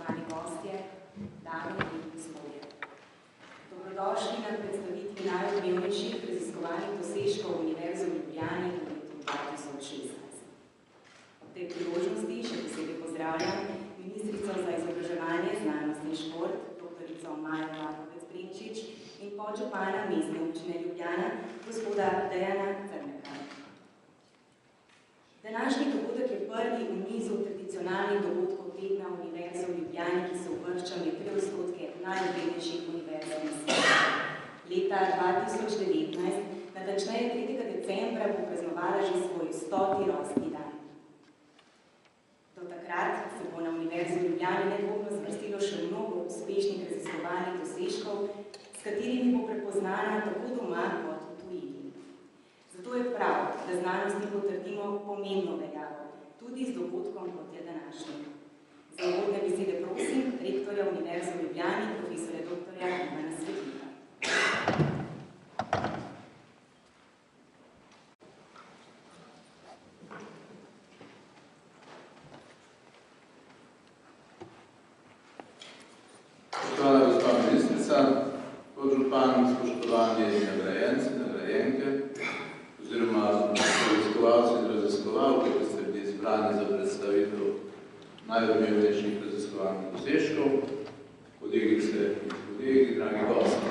spoštovani gostje, dame in gospodje. Dobrodošli na predstavitvi najodmevnejših raziskovalnih dosežkov Univerze v Ljubljani v letu 2016. Ob tej priložnosti še posebej pozdravljam ministrico za izobraževanje, znanost in šport, doktorico Majo Vatovec-Brinčič in podžupana Mestne občine Ljubljana, gospoda Dejana Crneka. Današnji dogodek je prvi v nizu tradicionalnih dogodkov tedna Univerze v Ljubljani, ki se uvršča med 3% najuglednejših univerz na svetu. Leta 2019, natančneje 3. decembra, bo praznovala že svoj 100. rojstni dan. Do takrat se bo na Univerzi v Ljubljani nedvomno zvrstilo še mnogo uspešnih raziskovalnih dosežkov, s katerimi bo prepoznana tako doma kot v tujini. Zato je prav, da znanosti potrdimo pomembno veljavo, tudi z dogodkom, kot je današnji. Za uvodne besede prosim rektorja Univerze v Ljubljani, profesorja dr. Ivana Svetlika. Spoštovana gospa ministrica, podžupan, spoštovani nagrajenci, nagrajenke, oziroma raziskovalci in raziskovalke, ki ste bili izbrani za predstavitev najodmevnejših raziskovalnih dosežkov, kolegice in kolegi, dragi gosti.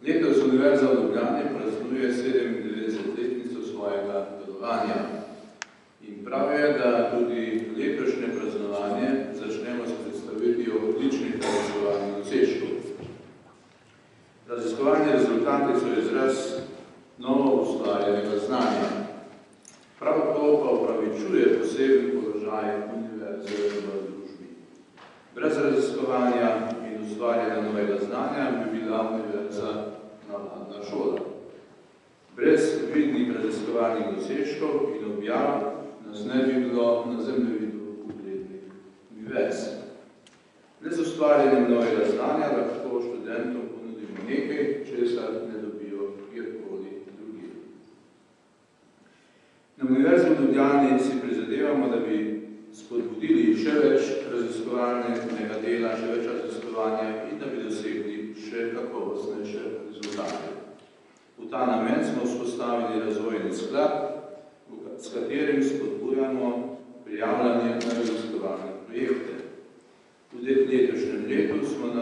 Letos Univerza v Ljubljani praznuje 97-letnico svojega delovanja. In prav je, da tudi letošnje praznovanje začnemo s predstavitvijo odličnih raziskovalnih dosežkov. Raziskovalni rezultati so izraz novo ustvarjenega znanja. Prav to pa upravičuje poseben položaj univerze v družbi. Brez raziskovanja in ustvarjanja novega znanja bi bila univerza navadna šola. Brez vidnih raziskovalnih dosežkov in objav nas ne bi bilo na zemljevidu uglednih univerz. Le z ustvarjanjem novega znanja lahko študentom ponudimo nekaj, česar ne dobijo kjerkoli drugje. Na Univerzi v Ljubljani si prizadevamo, da bi spodbudili še več raziskovalnega dela, še več raziskovanja in da bi dosegli še kakovostnejše rezultate. V ta namen smo vzpostavili razvojni sklad, s katerim spodbujamo prijavljanje na raziskovalne projekte. V letošnjem letu smo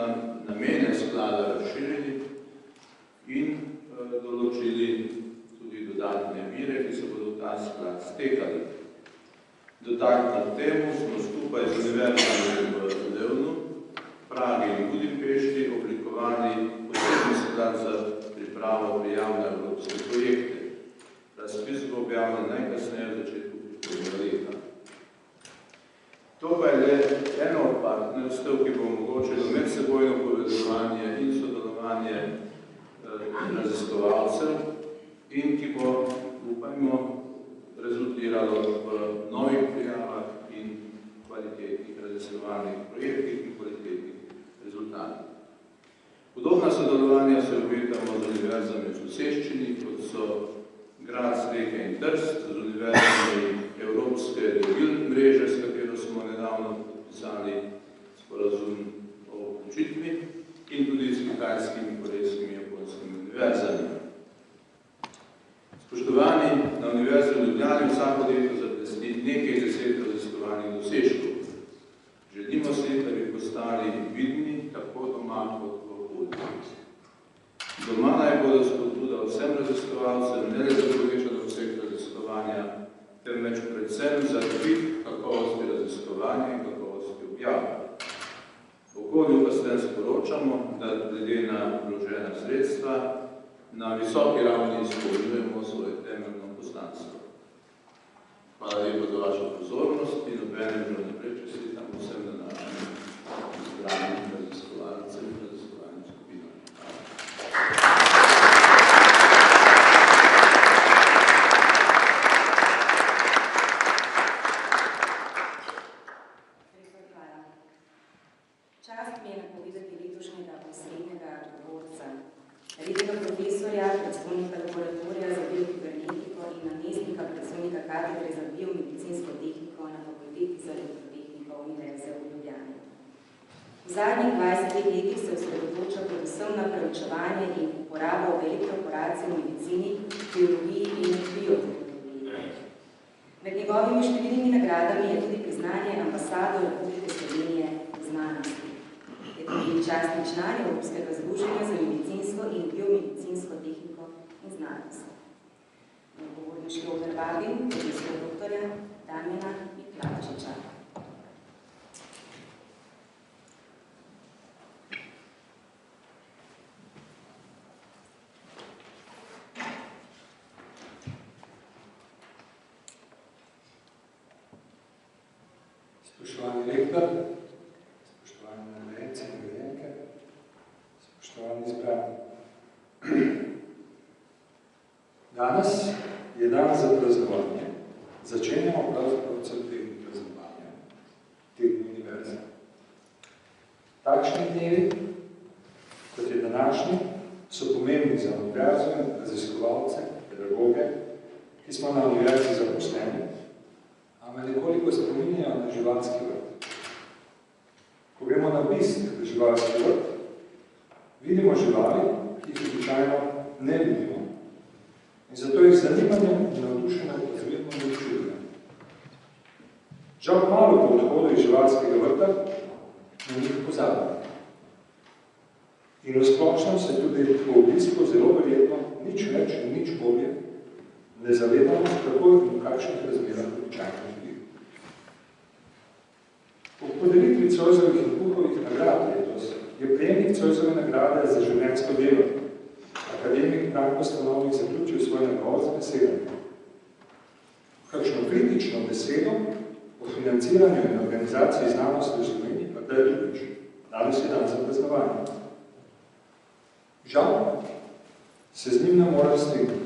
namene sklada razširili in določili tudi dodatne vire, ki se bodo v ta sklad stekali. Dodatno temu smo skupaj z univerzami v Levnu, Pragi in Budimpešti oblikovali posebni sklad za pripravo prijav na evropske projekte. Razpis bo objavljen najkasneje v začetku prihodnjega leta. To pa je le eno od partnerstev, ki bo omogočilo medsebojno povezovanje in sodelovanje raziskovalcev in ki bo, upajmo, rezultiralo v novih prijavah in kvalitetnih raziskovalnih projektih in kvalitetnih rezultatih. Podobna sodelovanja se obetamo z univerzami v soseščini, kot so Graz, Reka in Trst, z univerzami Evropske mreže, s katero smo nedavno podpisali sporazum o vključitvi, in tudi s kitajskimi, korejskimi in japonskimi univerzami. Spoštovani, na Univerzi v Ljubljani vsako leto zablesti nekaj 10 raziskovalnih dosežkov. Želimo si, da bi postali vidni tako doma kot v okolju. Doma naj bodo spodbuda vsem raziskovalcem, ne le za povečan obseg raziskovanja, temveč predvsem za dvig kakovosti raziskovanja in kakovosti objave. V okolju pa s tem sporočamo, da glede na vložena sredstva na visoki ravni izpolnjujemo svoje temeljno poslanstvo. Hvala lepo za vašo pozornost in obenem že naprej čestitam vsem današnjim izbranim raziskovalcem in raziskovalnim skupinam. Čast mi je napovedati letošnjega osrednjega govorca, rednega profesorja, predstojnika laboratorija za biokibernetiko in namestnika predstojnika katedre za biomedicinsko tehniko na Fakulteti za elektrotehniko zadnjih 20 letih se osredotoča predvsem na preučevanje in uporabo elektroporacije v medicini, biologiji in biotehnologiji. Med njegovimi številnimi nagradami je tudi priznanje ambasador Republike Slovenije v znanosti. Je tudi častni član Evropskega združenja za medicinsko in biomedicinsko tehniko in znanost. Govorniški oder vabim profesora doktorja Damjana Miklavčiča. Spoštovani rektor, spoštovani nagrajenci in nagrajenke, spoštovani izbrani. Danes je dan za praznovanje. Začenjamo pravzaprav cel teden praznovanja, teden univerze. Takšni dnevi, kot je današnji, so pomembni za univerzo in raziskovalce, pedagoge, ki smo na univerzi zaposleni, a me nekoliko spominjajo na živalski vrt. Ko gremo na obisk v živalski vrt, vidimo živali, ki jih običajno ne vidimo, in zato jih zanimanjem in navdušeno opazujemo in občudujemo. Žal malo po odhodu iz živalskega vrta na njih pozabimo. In v splošnem se tudi po obisku zelo verjetno nič več in nič bolje ne zavedamo, kako in v kakšnih razmerah običajno živijo. Po podelitvi Zoisovih in Puhovih nagrad letos je prejemnik Zoisove nagrade za življenjsko delo. Akademik Branko Stanovnik zaključil svoj nagovor z besedami. Kakšno kritično besedo o financiranju in organizaciji znanosti v Sloveniji pa da je drugič. Danes je dan za praznovanje. Žal se z njim ne mora strinjati.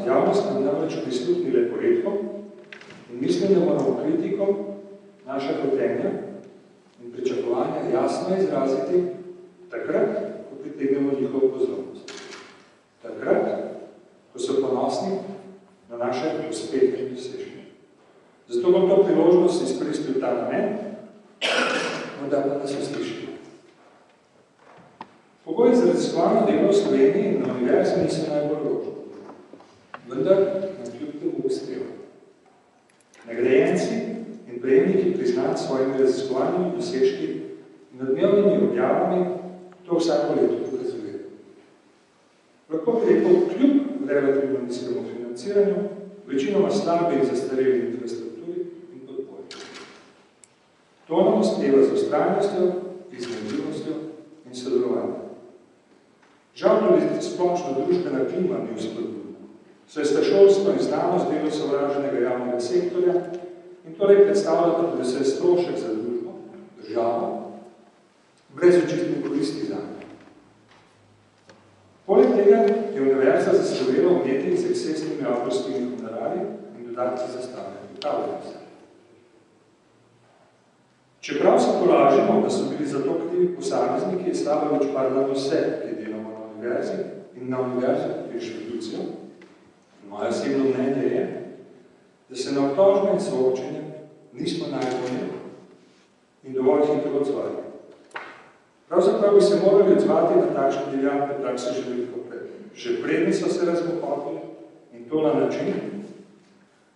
Javnost nam namreč prisluhni le poredko in mislim, da moramo kritiko, naša hotenja in pričakovanja jasno izraziti takrat, ko pritegnemo njihovo pozornost. Takrat, ko so ponosni na naše uspehe in dosežke. Zato bom to priložnost izkoristil ta namen, morda pa nas uslišili. Pogoji za raziskovalno delo v Sloveniji in na univerzi niso najbolj rožni. Vendar nam kljub temu uspeva. Nagrajenci in prejemniki priznati svojimi raziskovalnimi dosežki in odmevnimi objavami to vsako leto dokazuje. Lahko bi rekel, kljub relativno nizkemu financiranju, večinoma slabi in zastareli infrastrukturi in podpori. To nam uspeva z vztrajnostjo, iznajdljivostjo in sodelovanjem. Žal tudi splošno družbena klima ni vzpodbudna, saj sta šolstvo in znanost delo sovraženega javnega sektorja in torej predstavljata tudi vse strošek za družbo, državo, brez očitne koristi zanje. Poleg tega je univerza zaslovela umetnih z ekscesnimi avtorskimi honorarji in dodatki za stalne pripravljenosti. Čeprav se polažimo, da so bili za to krivi posamezniki, je Slavović pardal vse, ki delamo na univerzi in na univerzi kot inštitucijo. Moje osebno mnenje je, da se na obtožbe in soočenje nismo najbolje in dovolj hitro odzvali. Pravzaprav bi se morali odzvati na takšne deviantne prakse že veliko pred. Že predni so se razmopotili in to na način,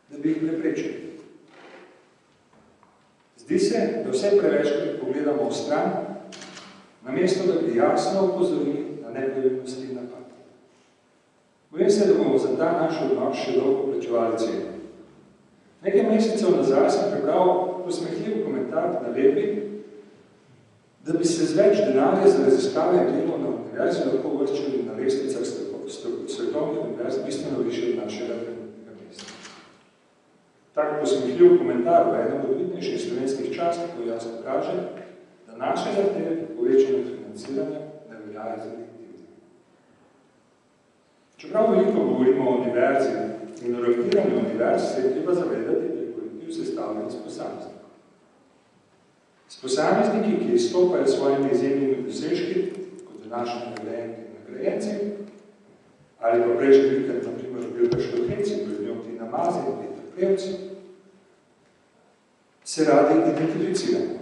da bi jih preprečili. Zdi se, da vse prevečkrat pogledamo v stran, namesto da bi jasno opozorili na nepravilnosti in napad. Bojim se, da bomo za ta naš odnos še dolgo plačevali ceno. Nekaj mesecev nazaj sem prebral posmehljiv komentar na Lebi, da bi se z več denarja za raziskave in delo na univerzi lahko uvrščali na lestvicah svetovnih univerz bistveno više od našega trenutnega mesta. Tak posmehljiv komentar v enem od vidnejših slovenskih časnikov jasno kaže, da naše zahteve po povečanju financiranja ne veljajo za legitimne. Čeprav veliko govorimo o univerzi in o rangiranju univerz, se je treba zavedati, da je kolektiv sestavljen iz posameznikov. S posamezniki, ki izstopajo svojimi izjemnimi dosežki, kot današnji nagrajenki in nagrajenci, ali pa prejšnji vikend, na primer, Bilka Štoheci, Brednjoti Namazi in Peter Prevci, se radi identificiramo.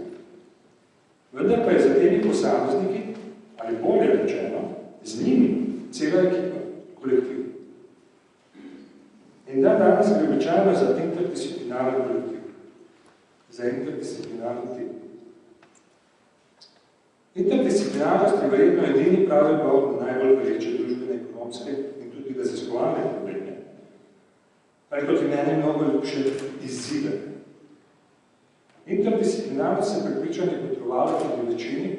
V Vendar pa je za temi posamezniki, ali bolje rečeno, z njimi cela ekipa, kolektiv. In danes gre običajno za interdisciplinarni kolektiv, za interdisciplinarni tim. Interdisciplinarnost je verjetno edini pravi odgovor na najbolj pereče družbene, ekonomske in tudi raziskovalne probleme. Ali kot je meni mnogo ljubše izzive. Interdisciplinarnost se prepričanje potrovala tudi večini,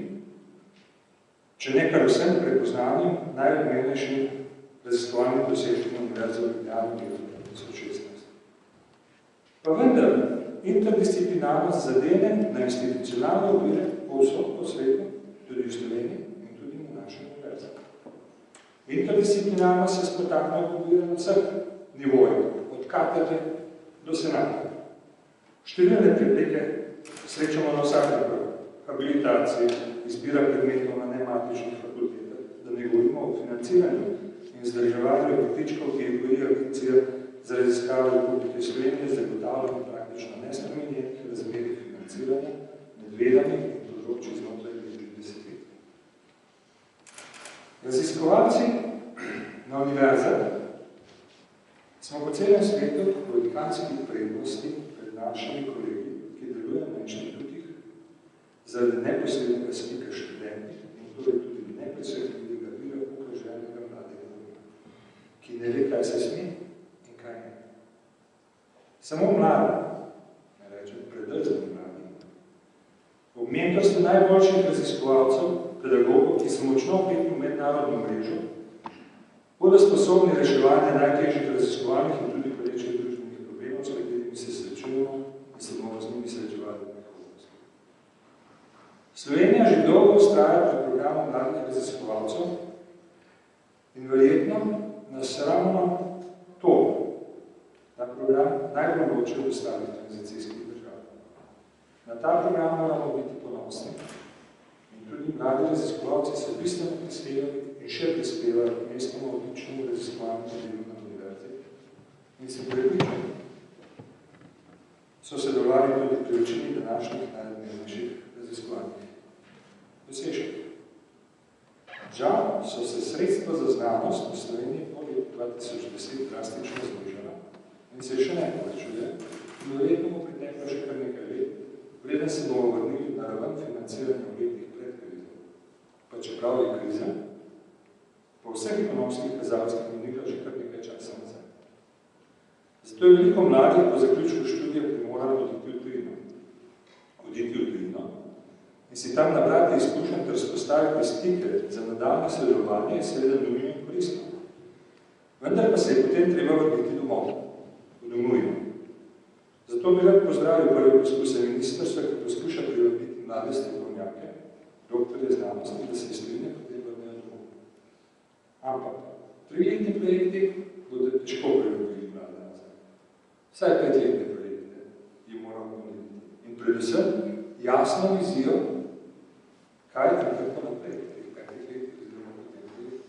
če ne kar vsem prepoznanim, najodmevnejšim raziskovalnim dosežkom Univerze v Ljubljani v 2016. Pa vendar, interdisciplinarnost zadene na institucionalne okvire povsod po svetu, tudi v Sloveniji in tudi na našem univerzi. Interdisciplinarnost se spotakno okvira na vseh nivojih, od katedre do senata. Številne prepleke srečamo na vsakem pravu. Habilitacije, izbira predmetov na nematičnih fakultetah, da ne govorimo o financiranju in zdrževanju pritičkov, ki je goji Agencija za raziskave Republike Slovenije zagotavljamo praktično nespremenjenih razmerih financiranja med vedami in področji znotraj bližnjih desetletij. Raziskovalci na univerzah smo po celem svetu po velikanskih prednosti pred našimi kolegi, ki delujejo na inštitutih zaradi neposrednega stika študenti in torej tudi nepresedljivega vira okroženega mladega doma, ki ne ve, kaj se sme in kaj ne. Samo mladi, ne rečem predrzni mladi, ob mentorstvu najboljših raziskovalcev, pedagogov, ki so močno vpeti v mednarodno mrežo, bodo sposobni reševanja najtežjih raziskovalnih in tudi perečih družbenih problemov, s katerimi se srečujemo in se bomo z njimi srečevali v prihodnosti. Slovenija že dolgo vztraja pred programom mladih raziskovalcev in verjetno nas ravno to, ta program, najbolj loči od ostalih organizacijskih držav. Na ta program moramo biti ponosni in tudi mladi raziskovalci so bistveno prispevali in še prispevajo k mestnemu odličnemu raziskovalnemu delu na univerzi in se prepričani. So sodelovali tudi pri večini današnjih najodmevnejših raziskovalnih dosežkov. Žal so se sredstva za znanost v Sloveniji po letu 2010 drastično znižala in se še ne povečuje, in verjetno bo preteklo še kar nekaj let, preden se bomo vrnili na raven financiranja v letih pred krizo. Pa čeprav je kriza, po vseh ekonomskih kazalskih minila že kar nekaj časa nazaj. Zato je veliko mladih po zaključku študija primorano oditi v tujino in si tam nabrati izkušnje ter vzpostaviti stike za nadaljnje sodelovanje je seveda nujno in koristno. Vendar pa se je potem treba vrniti domov, v domovino. Zato bi rad pozdravil prvi poskuse ministrstva, ki poskuša privabiti mlade strokovnjake, doktorje znanosti, da se izkline potem vrnejo domov. Ampak 3-letni projekti bodo težko privabili mlade nazaj. Vsaj 5-letne projekte jim moramo ponuditi. In predvsem jasno vizijo, kaj in kako naprej v teh 5 letih oziroma v teh letih.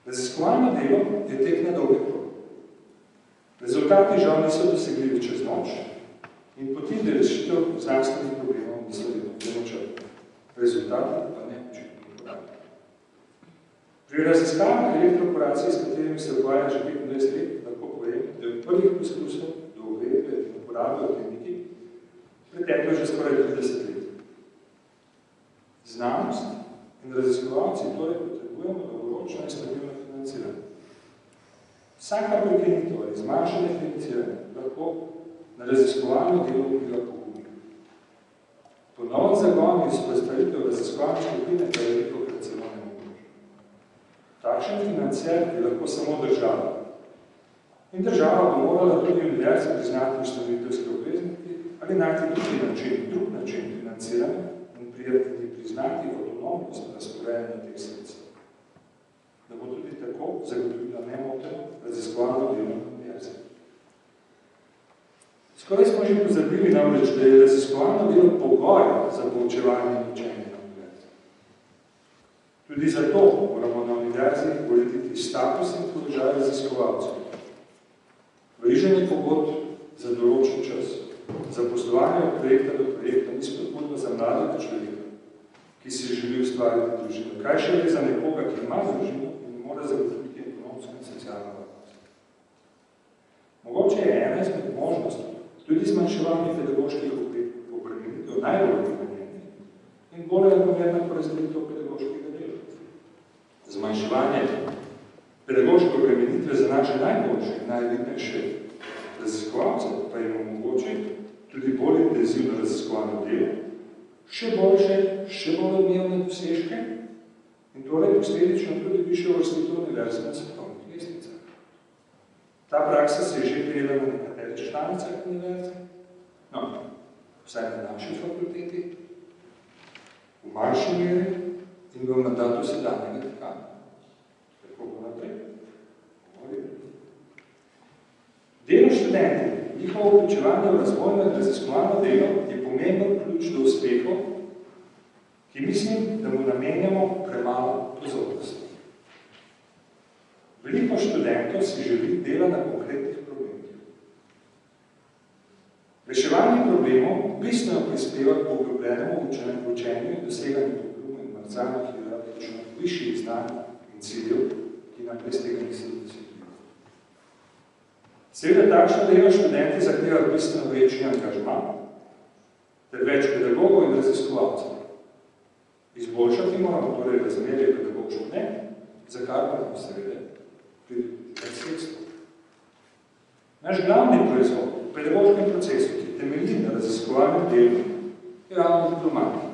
Raziskovalno delo je tek na dolge proge. Rezultati žal niso dosegljivi čez noč in poti do rešitev znanstvenih problemov niso vedno črpni. Rezultati pa ne očitno podajo. Pri raziskavah elektroporacij, s katerimi se ukvarja že 25 let, lahko povem, da je od prvih poskusov do uvedbe in uporabe v kliniki preteklo že skoraj 30 let. Znanost in raziskovalci torej potrebujemo dolgoročno in stabilno financiranje. Vsaka prekinitev ali zmanjšanje financiranja lahko na raziskovalno delo vpliva pogubno. Ponoven zagon in vzpostavitev raziskovalne skupine pa je velikokrat celo nemogoče. Takšen financer je lahko samo država. In država bo morala tudi univerzi priznati ustanoviteljske obveznosti ali najti drug način financiranja in priznati avtonomnost razporejanja teh sredstev. Da bo tudi tako zagotovila nemoteno raziskovalno delo na univerzi. Skoraj smo že pozabili namreč, da je raziskovalno delo pogoj za poučevanje in učenje na univerzi. Tudi zato moramo na univerzi urediti status in položaj raziskovalcev. Veriženje pogodb za določen čas, zaposlovanje od projekta do projekta ni spodbudno za mlade človeka, ki si želi ustvariti družino. Kaj še je za nekoga, ki ima družino in mora zagotoviti ekonomsko in socialno varnost? Mogoče je ena izmed možnosti tudi zmanjševanje pedagoških obremenitev najbolj obremenjenih in bolj enakomerna porazdelitev pedagoškega dela. Zmanjševanje pedagoške obremenitve za naše najboljše in najvidnejše raziskovalce pa jim omogoči tudi bolj intenzivno raziskovano delo, še boljše, še bolj odmevne dosežke in torej posledično tudi višjo uvrstitev univerze na svetovnih lestvicah. Ta praksa se je že prijela na nekaterih članicah univerze, no, vsaj na naši fakulteti, v manjši meri in v mandatu sedanjega dekana. Tako bo naprej. Delo študenti, njihovo vključevanje v razvojno in raziskovalno delo je pomemben ključ do uspehov, ki mislim, da mu namenjamo premalo pozornosti. Veliko študentov si želi dela na konkretnih problemih. Reševanje problemov bistveno prispeva k poglobljenemu učenju in doseganju poglumu in marcalno hierarhično višjih znanj in ciljev, ki nam brez tega niso dosegljivi. Seveda takšno delo študenti zahteva bistveno večji angažman ter več pedagogov in raziskovalcev. Izboljšati moramo torej razmerje pedagog-študent, za kar pa nam seveda pridobiti več sredstev. Naš glavni proizvod v pedagoškem procesu, ki temelji na raziskovalnem delu, je ravno diplomatika.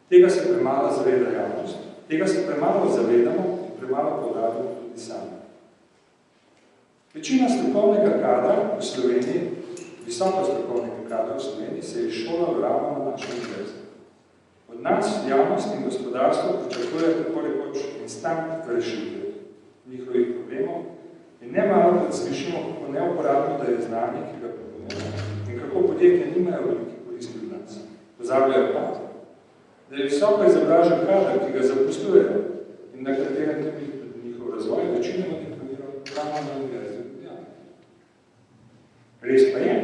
Tega se premalo zaveda javnost, tega se premalo zavedamo in premalo poudarjamo tudi sami. Večina strokovnega kadra v Sloveniji, visoko strokovnega kadra v Sloveniji, se je šolalo ravno na naši univerzi. Od nas javnost in gospodarstvo pričakuje tako rekoč instant rešitev njihovih problemov in nemalo da slišimo, kako neuporabno da je znanje, ki ga proponujemo in kako podjetja nimajo velike koristi od nas. Pozabljajo pa, da je visoko izobražen kader, ki ga zaposlujejo in na katerem temelji tudi njihov razvoj, večinoma diplomiral ravno na univerzi v Ljubljani. Res pa je,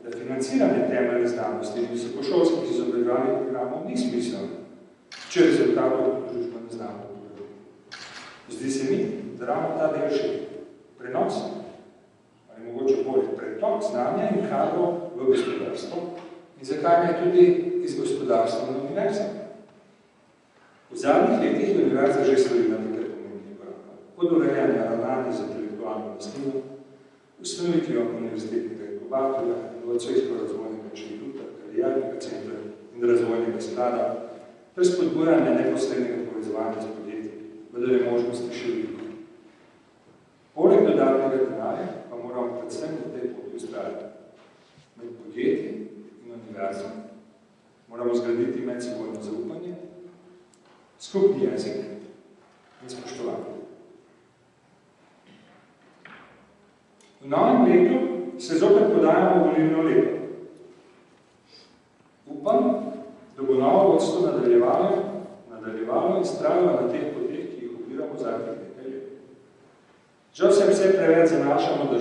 da financiranje temeljne znanosti in visokošolskih izobraževalnih programov ni smiselno, če rezultatov družbene znanosti. Zdi se mi, da ravno ta del še prenos, ali mogoče bolj pretok znanja in kadrov v gospodarstvo in zakaj ne tudi iz gospodarstva na univerze. V zadnjih letih je univerza že storila nekaj pomembnih korakov. Od urejanja ravnanja z intelektualno lastnino, ustanovitvijo univerzitetnega inkubatorja, inovacijskega razvojnega inštituta, kariernega centra in razvojnega sklada, ter spodbujanje neposrednega povezovanja s podjetji, vendar je možnosti še veliko. Poleg dodatnega denarja pa moramo predvsem na tej poti ustrajati. Med podjetji in univerzo moramo zgraditi medsebojno zaupanje, skupni jezik in spoštovanje. V novem letu se zopet podajamo v volilno leto. Upam, da bo novo vodstvo nadaljevalo in strajalo na teh poteh, ki jih obiramo zadnjih nekaj let. Žal se vse preveč zanašamo na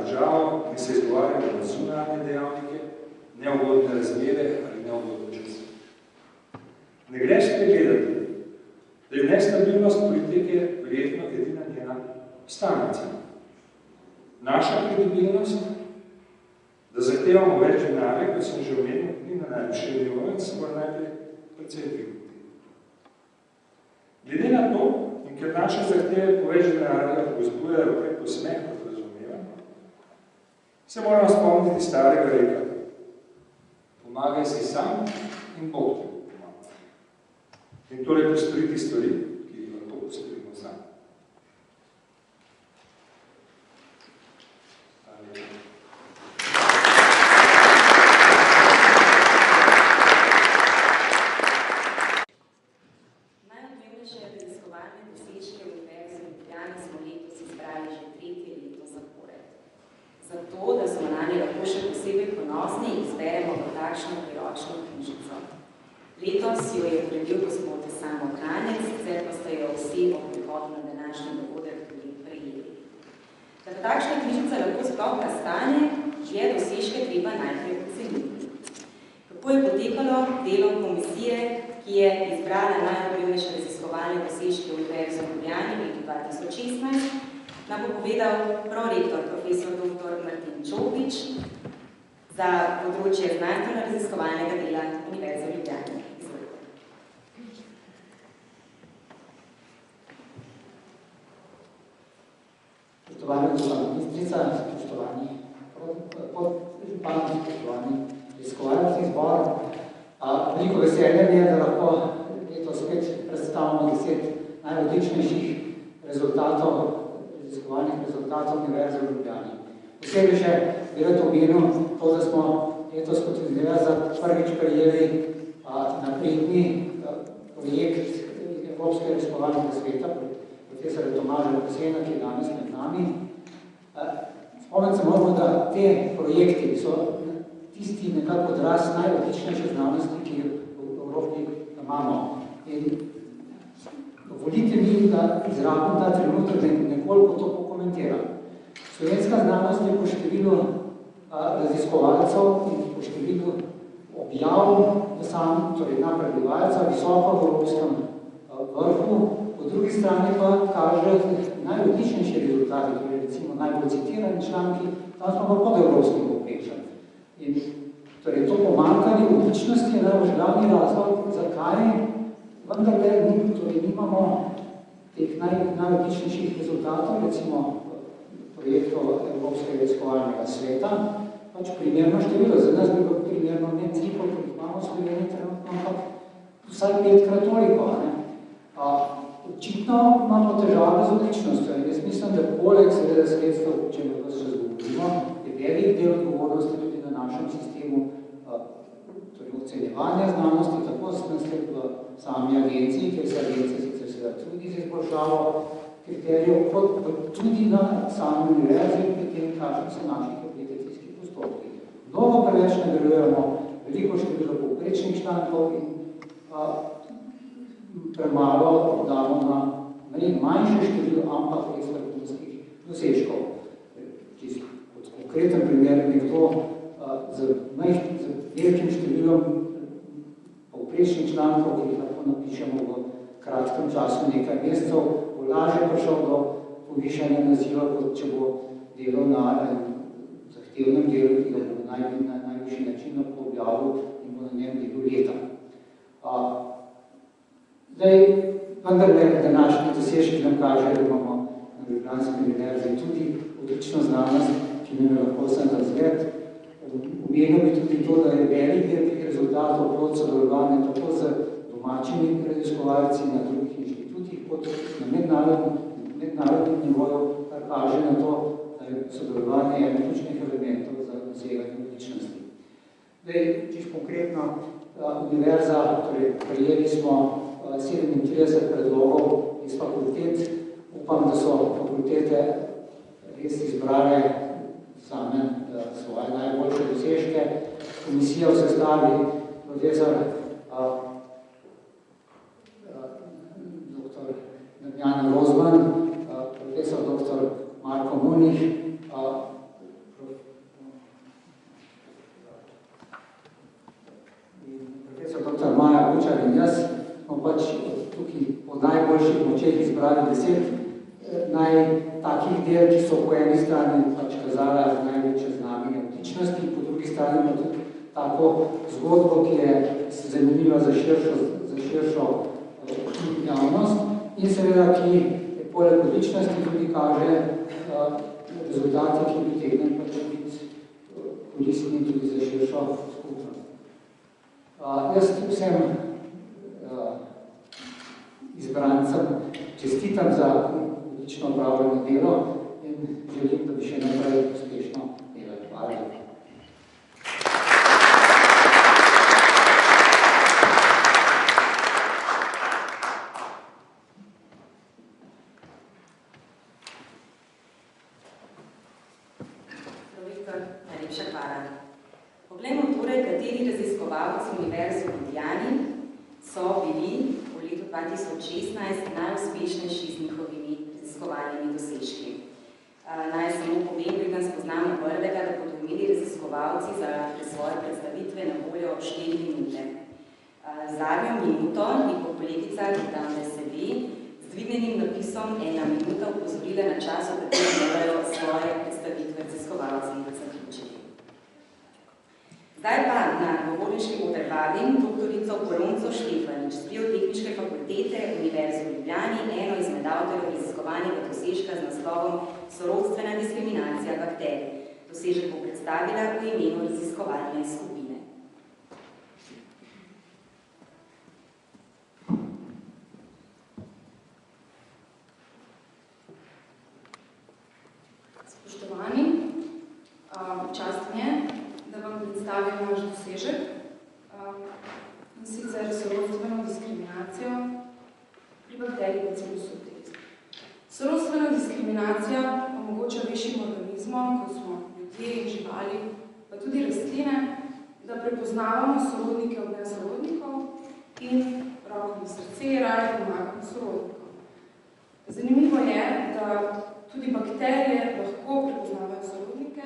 državo in se izgovarjamo na zunanje dejavnike, neugodne razmere ali neugodne čase. Ne gre spregledati, da je nestabilnost politike verjetno edina njena stalnica. Naša kredibilnost, da zahtevamo več denarja, kot sem že omenil, ni na najvišjem nivoju in se mora najprej precej dvigati. Glede na to, in ker naše zahteve po več denarja vzbujajo prej posmeh kot razumevanje, se moramo spomniti starega reka. Pomagaj si sam in Bog ti pomaga. In torej postoriti stvari, ki jih lahko postorimo sami. Zato, da smo nanje lahko še posebej ponosni in izberemo v takšno priročno knjižico. Letos jo je uredil gospod Samo Kranec, sicer pa ste jo vsi ob prihodu na današnji dogodek tudi prejeli. Da takšna knjižica lahko sploh nastane, je dosežke treba najprej oceniti. Kako Tako je potekalo delo komisije, ki je izbrala najvplivnejše raziskovalne dosežke Univerze v Ljubljani v letu 2016, nam bo povedal prorektor profesor dr. Martin Čopič za področje znanstveno-raziskovalnega dela Univerze v Ljubljani. Izvolite. Spoštovana gospa ministrica, spoštovani podžupani, spoštovani raziskovalci zbor. Veliko veselje je, da lahko letos spet predstavimo 10 najodličnejših raziskovalnih rezultatov Univerze v Ljubljani. Posebej še bi rad omenil to, da smo letos kot univerza prvič prejeli napredni projekt Evropskega raziskovalnega sveta, profesora Tomaža Kusena, ki je danes med nami. Spomniti se moramo, da te projekti so tisti nekako odraz najodličnejše znanosti, ki v Evropi imamo. In dovolite mi, da izrabim ta trenutek, da nekoliko to pokomentiram. Slovenska znanost je po številu raziskovalcev in po številu objav torej na prebivalca visoko v evropskem vrhu, po drugi strani pa kaže najodličnejši rezultati, torej recimo najbolj citirani članki, tam smo pa pod evropskim povprečjem. In torej to pomanjkanje odličnosti je najbolj glavni razlog, zakaj vendarle nimamo teh najodličnejših rezultatov, recimo projektov Evropskega raziskovalnega sveta, pač primerno število. Za nas bi bilo primerno ne cifro, kot imamo v Sloveniji trenutno, ampak vsaj 5-krat toliko. Očitno imamo težave z odličnostjo in jaz mislim, da poleg seveda sredstev, če me vas razgovorimo, je velik del odgovornosti tudi na našem sistemu ocenjevanja znanosti, tako v sami agenciji, ker se agencija sicer seveda trudi za izboljšavo kriterijev, kot tudi na sami univerzi, pri tem, kakšni so naši akreditacijski postopki. Mnogo preveč nagrajujemo veliko število povprečnih člankov in premalo damo na manjše število, ampak res vrhunskih dosežkov. Kot konkreten primer, nekdo z velikim številom povprečnih člankov, ki jih lahko napišemo v kratkem času nekaj mesecev, bo lažje prišel do povišanja naziva, kot če bo delal na zahtevnem delu, ki ga bo na najvišji način lahko objavil in bo na njem delal leta. Zdaj, vendarle današnji dosežki nam kaže, da imamo na Ljubljanski univerzi tudi odlično znanost, ki nam je lahko vsem razgled. Omenil bi tudi to, da je velik del teh rezultatov plod sodelovanja tako z domačimi raziskovalci na drugih inštitutih, kot na mednarodnih nivoju, kar kaže na to, da je sodelovanje eden ključnih elementov za doseganje odličnosti. Zdaj, čisto konkretno, univerza, torej prejeli smo 37 predlogov iz fakultet. Upam, da so fakultete res izbrale same svoje najboljše dosežke. Komisija v sestavi profesor dr. Jan Rozman, profesor dr. Marko Munih, profesor dr. Maja Bučar in jaz smo pač tukaj po najboljših močeh izbrali 10 takih del, ki so po eni strani pač kazala največje znamenje odličnosti, po drugi strani pa tudi tako zgodbo, ki je zanimiva za širšo javnost in seveda, ki je poleg odličnosti tudi kaže rezultate, ki bi tegnem pač biti koristni tudi za širšo skupnost. Jaz vsem izbrancem čestitam za odlično opravljeno delo in želim, da bi še naprej uspešno delali. Hvala lepa. Viktor, najlepša hvala. Poglejmo torej, kateri raziskovalci Univerze v Ljubljani so bili v letu 2016 najuspešnejši z njihovimi raziskovalnimi dosežki. Naj samo povem, preden spoznamo prvega, da bodo imeli raziskovalci za svoje predstavitve na voljo voljo 4 minute. Zadnjo minuto je po kolegica, ki tam veseli, z dvignjenim napisom 1 minuta opozorila na čas, v katerem morajo svoje predstavitve raziskovalci zaključiti. Zdaj pa na govorniški oder vabim doktorico Polonco Štefanič z Biotehniške fakultete Univerze v Ljubljani, eno izmed avtorjev raziskovanega dosežka z naslovom Sorodstvena diskriminacija bakterij. Dosežek bo predstavila v imenu raziskovalne skupine. Spoštovani, čast mi je, da vam predstavim naš dosežek, in sicer sorodstveno diskriminacijo pri bakteriji Bacillus subtilis. Sorodstvena diskriminacija omogoča višjim organizmom, kot smo ljudje in živali, pa tudi rastline, da prepoznavamo sorodnike od nesorodnikov in roko na srce raje pomagamo sorodnikom. Zanimivo je, da tudi bakterije lahko prepoznavajo sorodnike,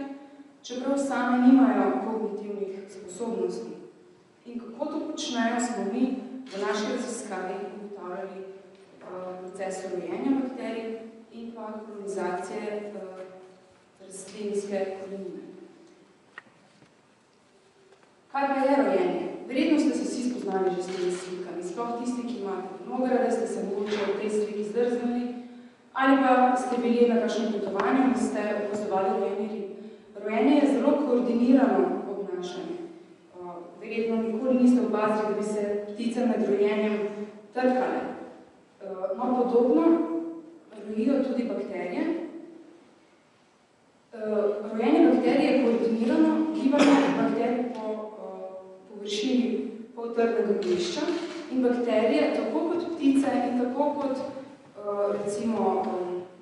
čeprav same nimajo kognitivnih sposobnosti. In kako to počnejo, smo mi v naši raziskavi ugotavljali proces rojenja bakterij in pa kolonizacije rastlinske korenine. Kaj pa je rojenje? Verjetno ste se vsi spoznali že s temi slikami, sploh tisti, ki imate vinograde, ste se mogoče v tej sliki zdrznili, ali pa ste bili na kakšnem potovanju in ste opazovali rojenje rib. Rojenje je zelo koordinirano obnašanje. Verjetno nikoli niste opazili, da bi se ptice med rojenjem trkale. No, podobno rojijo tudi bakterije. Rojenje bakterije je koordinirano, gibanje bakterij po površini poltrdnega glišča in bakterije, tako kot ptice in tako kot recimo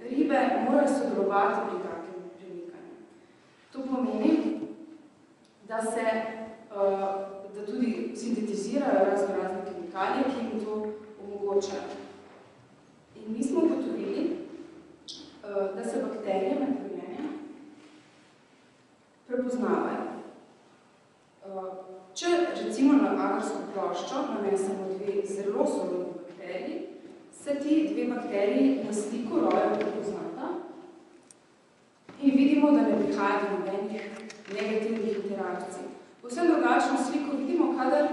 ribe, morajo sodelovati pri takem premikanju. To pomeni, da tudi sintetizirajo razne kemikalije, ki jim to omogočajo. In mi smo ugotovili, da se bakterije med rojenjem prepoznavajo. Če recimo na agarsko ploščo nanesemo 2 zelo sorodni bakteriji, se ti 2 bakteriji na sliku rojevo prepoznata in vidimo, da ne prihaja do nobenih negativnih interakcij. Povsem drugačno sliko vidimo, kadar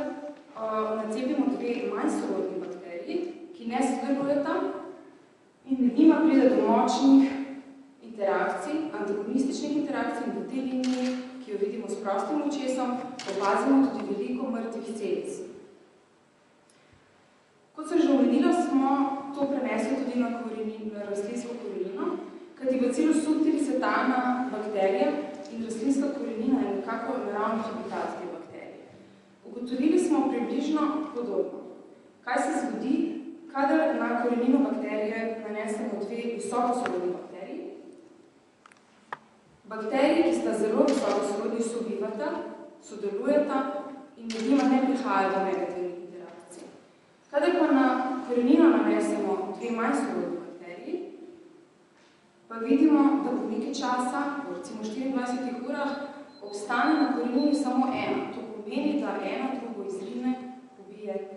nacepimo 2 manj sorodni bakteriji, ki ne sodelujeta in med njima pride do močnih interakcij, antagonističnih interakcij in v tej liniji, ki jo vidimo s prostim očesom, opazimo tudi veliko mrtvih celic. Kot sem že omenila, smo to prenesli tudi na rastlinsko korenino, kajti Bacillus subtilis je talna bakterija in rastlinska korenina je nekako naravni habitat te bakterije. Ugotovili smo približno podobno. Kaj se zgodi, kadar na korenino bakterije nanesemo 2 visokosorodni bakteriji? Bakteriji, ki sta zelo visokosorodni, sobivata, sodelujeta in med njima ne prihaja do negativnih interakcij. Kadar pa na korenino nanesemo 2 manj sorodni bakteriji, pa vidimo, da po nekaj časa, recimo 24 urah, obstane na korenini samo ena. To pomeni, da ena drugo izrine, pobije.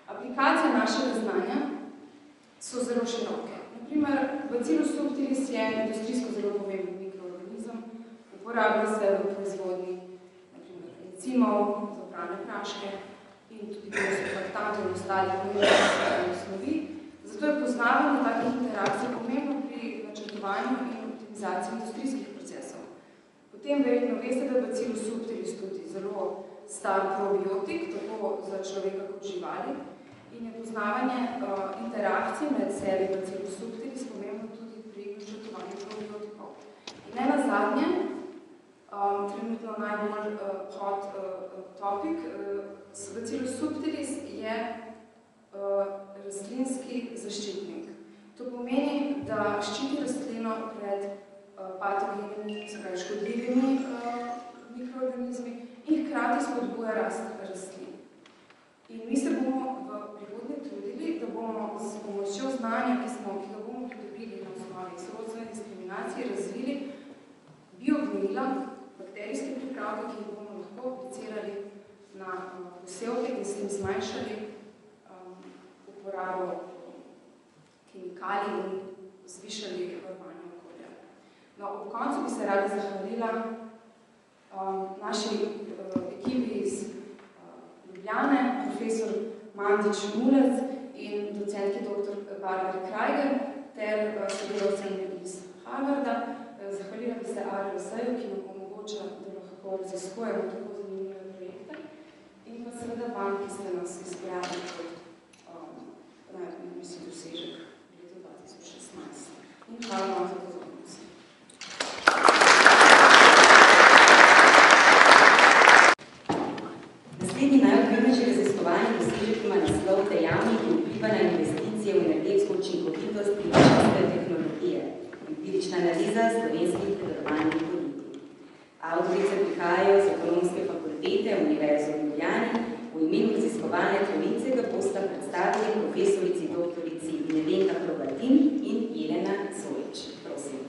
Aplikacije našega znanja so zelo široke. Naprimer, Bacillus subtilis je industrijsko zelo pomemben mikroorganizem, uporablja se v proizvodnji encimov, za pralne praške in tudi surfaktantov in ostalih osnovi. Zato je poznavanje takih interakcij pomembno pri načrtovanju in optimizaciji industrijskih procesov. Potem verjetno veste, da je Bacillus subtilis tudi zelo star probiotik, tako za človeka kot živali, in je poznavanje interakcij med sebi Bacillus subtilis pomembno tudi pri načrtovanju probiotikov. In ne nazadnje, trenutno najbolj hot topic, Bacillus subtilis je rastlinski zaščitnik. To pomeni, da ščiti rastlino pred patogenimi, škodljivimi mikroorganizmi in hkrati spodbuja rast rastlin. In mi se bomo v prihodnje trudili, da bomo s pomočjo znanja, ki ga bomo pridobili na osnovi sorodstvene diskriminacije, razvili biognojila, pripravke, ki jih bomo lahko aplicirali na posevke in s tem zmanjšali uporabo kemikalij in zvišali varovanje okolja. No, ob koncu bi se rada zahvalila naši ekipi iz Ljubljane, profesor Mandić-Mulec in docentki dr. Barbara Krajger ter sodelavcem iz Harvarda. Zahvalila bi se ARRS-ju, ki nam omogoča, da lahko raziskujemo tako zanimive projekte in pa seveda vam, ki ste nas izbrali kot najpomembnejši dosežek v letu 2016. In hvala vam za pozornost. Naslednji najodmevnejši raziskovalni dosežek ima naslov Dejavniki vpliva na investicije v energetsko učinkovitost in čiste tehnologije. Empirična analiza slovenskih predelovalnih politik. Avtorice prihajajo z Ekonomske fakultete Univerze v Ljubljani. V imenu raziskovalne trojice ga bosta predstavili profesorici doktorici Nevenka Hrovatin in Jelena Zojič. Prosim.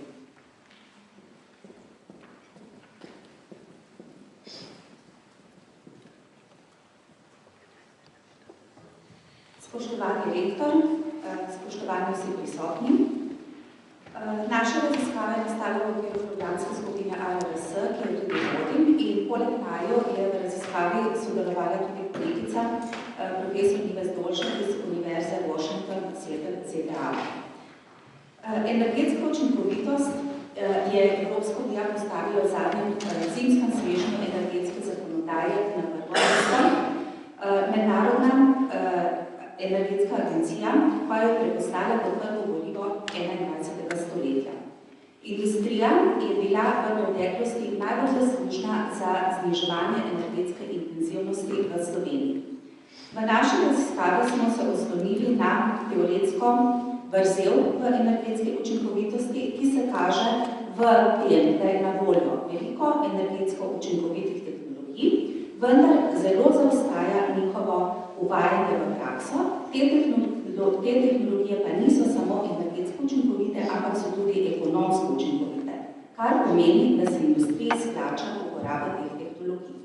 Spoštovani rektor, spoštovani vsi prisotni. Naša raziskava je nastala v okviru programske skupine ARRS, ki jo tudi vodim, in poleg naju je v raziskavi sodelovala tudi kolegica profesor Nives Dolšek iz Univerze Washington, ZDA. Energetska učinkovitost je Evropska unija postavila v zadnjem zimskem svežnju energetske zakonodaje na prvo mesto. Mednarodna energetska agencija pa jo prepostavlja kot prvo gorivo 21. stoletja. Industrija je bila v preteklosti najbolj zaslužna za zniževanje energetske intenzivnosti v Sloveniji. V naši raziskavi smo se oslonili na teoretsko vrzel v energetski učinkovitosti, ki se kaže v tem, da je na voljo veliko energetsko učinkovitih tehnologij, vendar zelo zaostaja njihovo uvajanje v prakso. Te tehnologije pa niso samo energetsko učinkovite, ampak so tudi ekonomsko učinkovite, kar pomeni, da se industriji splača uporaba teh tehnologij.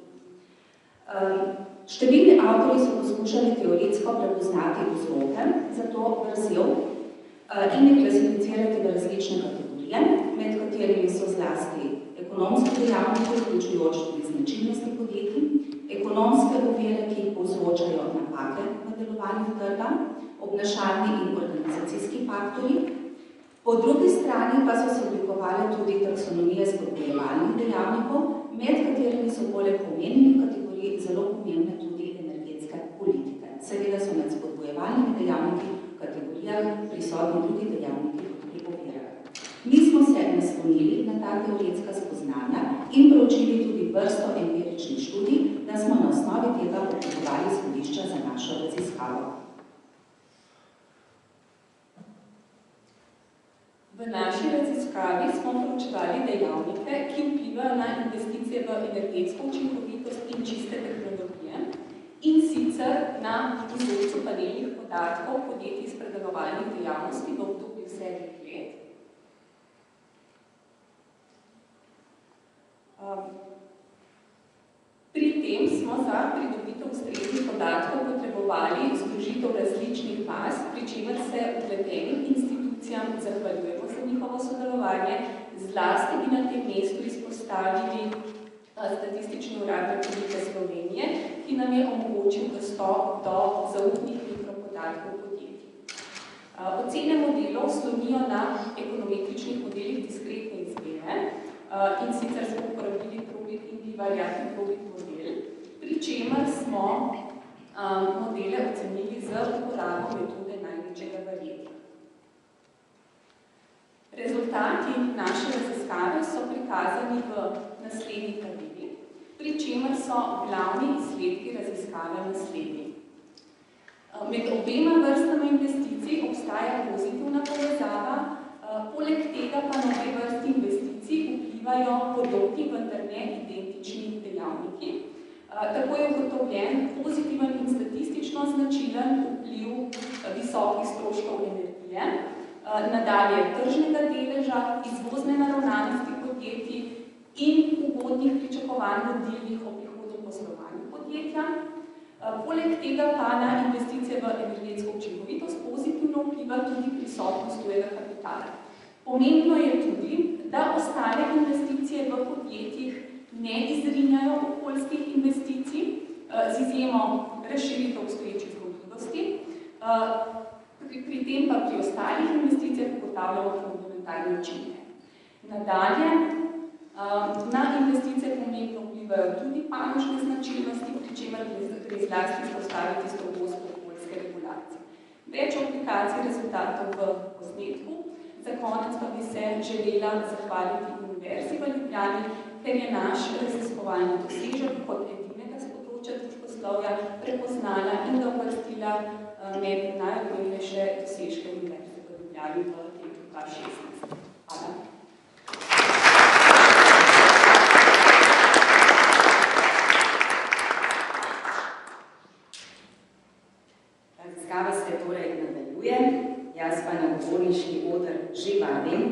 Številni avtorji so poskušali teoretsko prepoznati vzroke za to vrzel in jih klasificirati v različne kategorije, med katerimi so zlasti ekonomske dejavnike, vključujoč tudi značilnosti podjetij, ekonomske ovire, ki jih povzročajo napake v delovanju trga, obnašalni in organizacijski faktorji. Po drugi strani pa so se oblikovale tudi taksonomije spodbujevalnih dejavnikov, med katerimi so poleg omenjenih kategorij zelo pomembne tudi energetske politike. Seveda so med spodbujevalnimi dejavniki v kategorijah prisotni tudi dejavniki pri ovirah. Mi smo se naslonili na ta teoretska spoznanja in proučili tudi vrsto empiričnih študij, da smo na osnovi tega oblikovali izhodišča za našo raziskavo. V naši raziskavi smo proučevali dejavnike, ki vplivajo na investicije v energetsko učinkovitost in čiste tehnologije, in sicer na vzorcu panelnih podatkov podjetij iz predelovalnih dejavnosti v obdobju 7 let. Pri tem smo za pridobitev ustreznih podatkov potrebovali združitev različnih baz, pri čemer se vpletenim institucijam zahvaljujemo za njihovo sodelovanje. Zlasti bi na tem mestu izpostavili Statistični urad Republike Slovenije, ki nam je omogočil dostop do zaupnih mikropodatkov podjetij. Ocene modelov slonijo na ekonometričnih modelih diskretne izbire, in sicer smo uporabili probit in bivariatni probit model, pri čemer smo modele ocenili z uporabo metode največjega verjetja. Rezultati naše raziskave so prikazani v naslednji tabeli, pri čemer so glavni izsledki raziskave naslednji. Med obema vrstama investicij obstaja pozitivna povezava, poleg tega pa na obe vrsti investicij vplivajo podobni, vendar ne identični dejavniki. Tako je ugotovljen pozitiven in statistično značilen vpliv visokih stroškov energije, nadalje tržnega deleža, izvozne naravnanosti podjetij in ugodnih pričakovanj pričakovanj vodilnih o prihodnjem poslovanju podjetja. Poleg tega pa na investicije v energetsko učinkovitost pozitivno vpliva tudi prisotnost tujega kapitala. Pomembno je tudi, da ostale investicije v podjetjih ne izrinjajo okoljskih investicij z izjemo razširitev obstoječih zmogljivosti. Pri tem pa pri ostalih investicijah ugotavljamo komplementarne učinke. Nadalje, na investicije pomembno vplivajo tudi panožne značilnosti, pri čemer gre zlasti izpostaviti strogost okoljske regulacije. Več aplikacij rezultatov v posnetku. Za konec pa bi se želela zahvaliti Univerzi v Ljubljani, ker je naš raziskovalni dosežek kot edinega s področja družboslovja prepoznala in ga uvrstila med najodmevnejše dosežke Univerze v Ljubljani v letu 2016. Hvala. Raziskava se torej nadaljuje, jaz pa na govorniški oder že vabim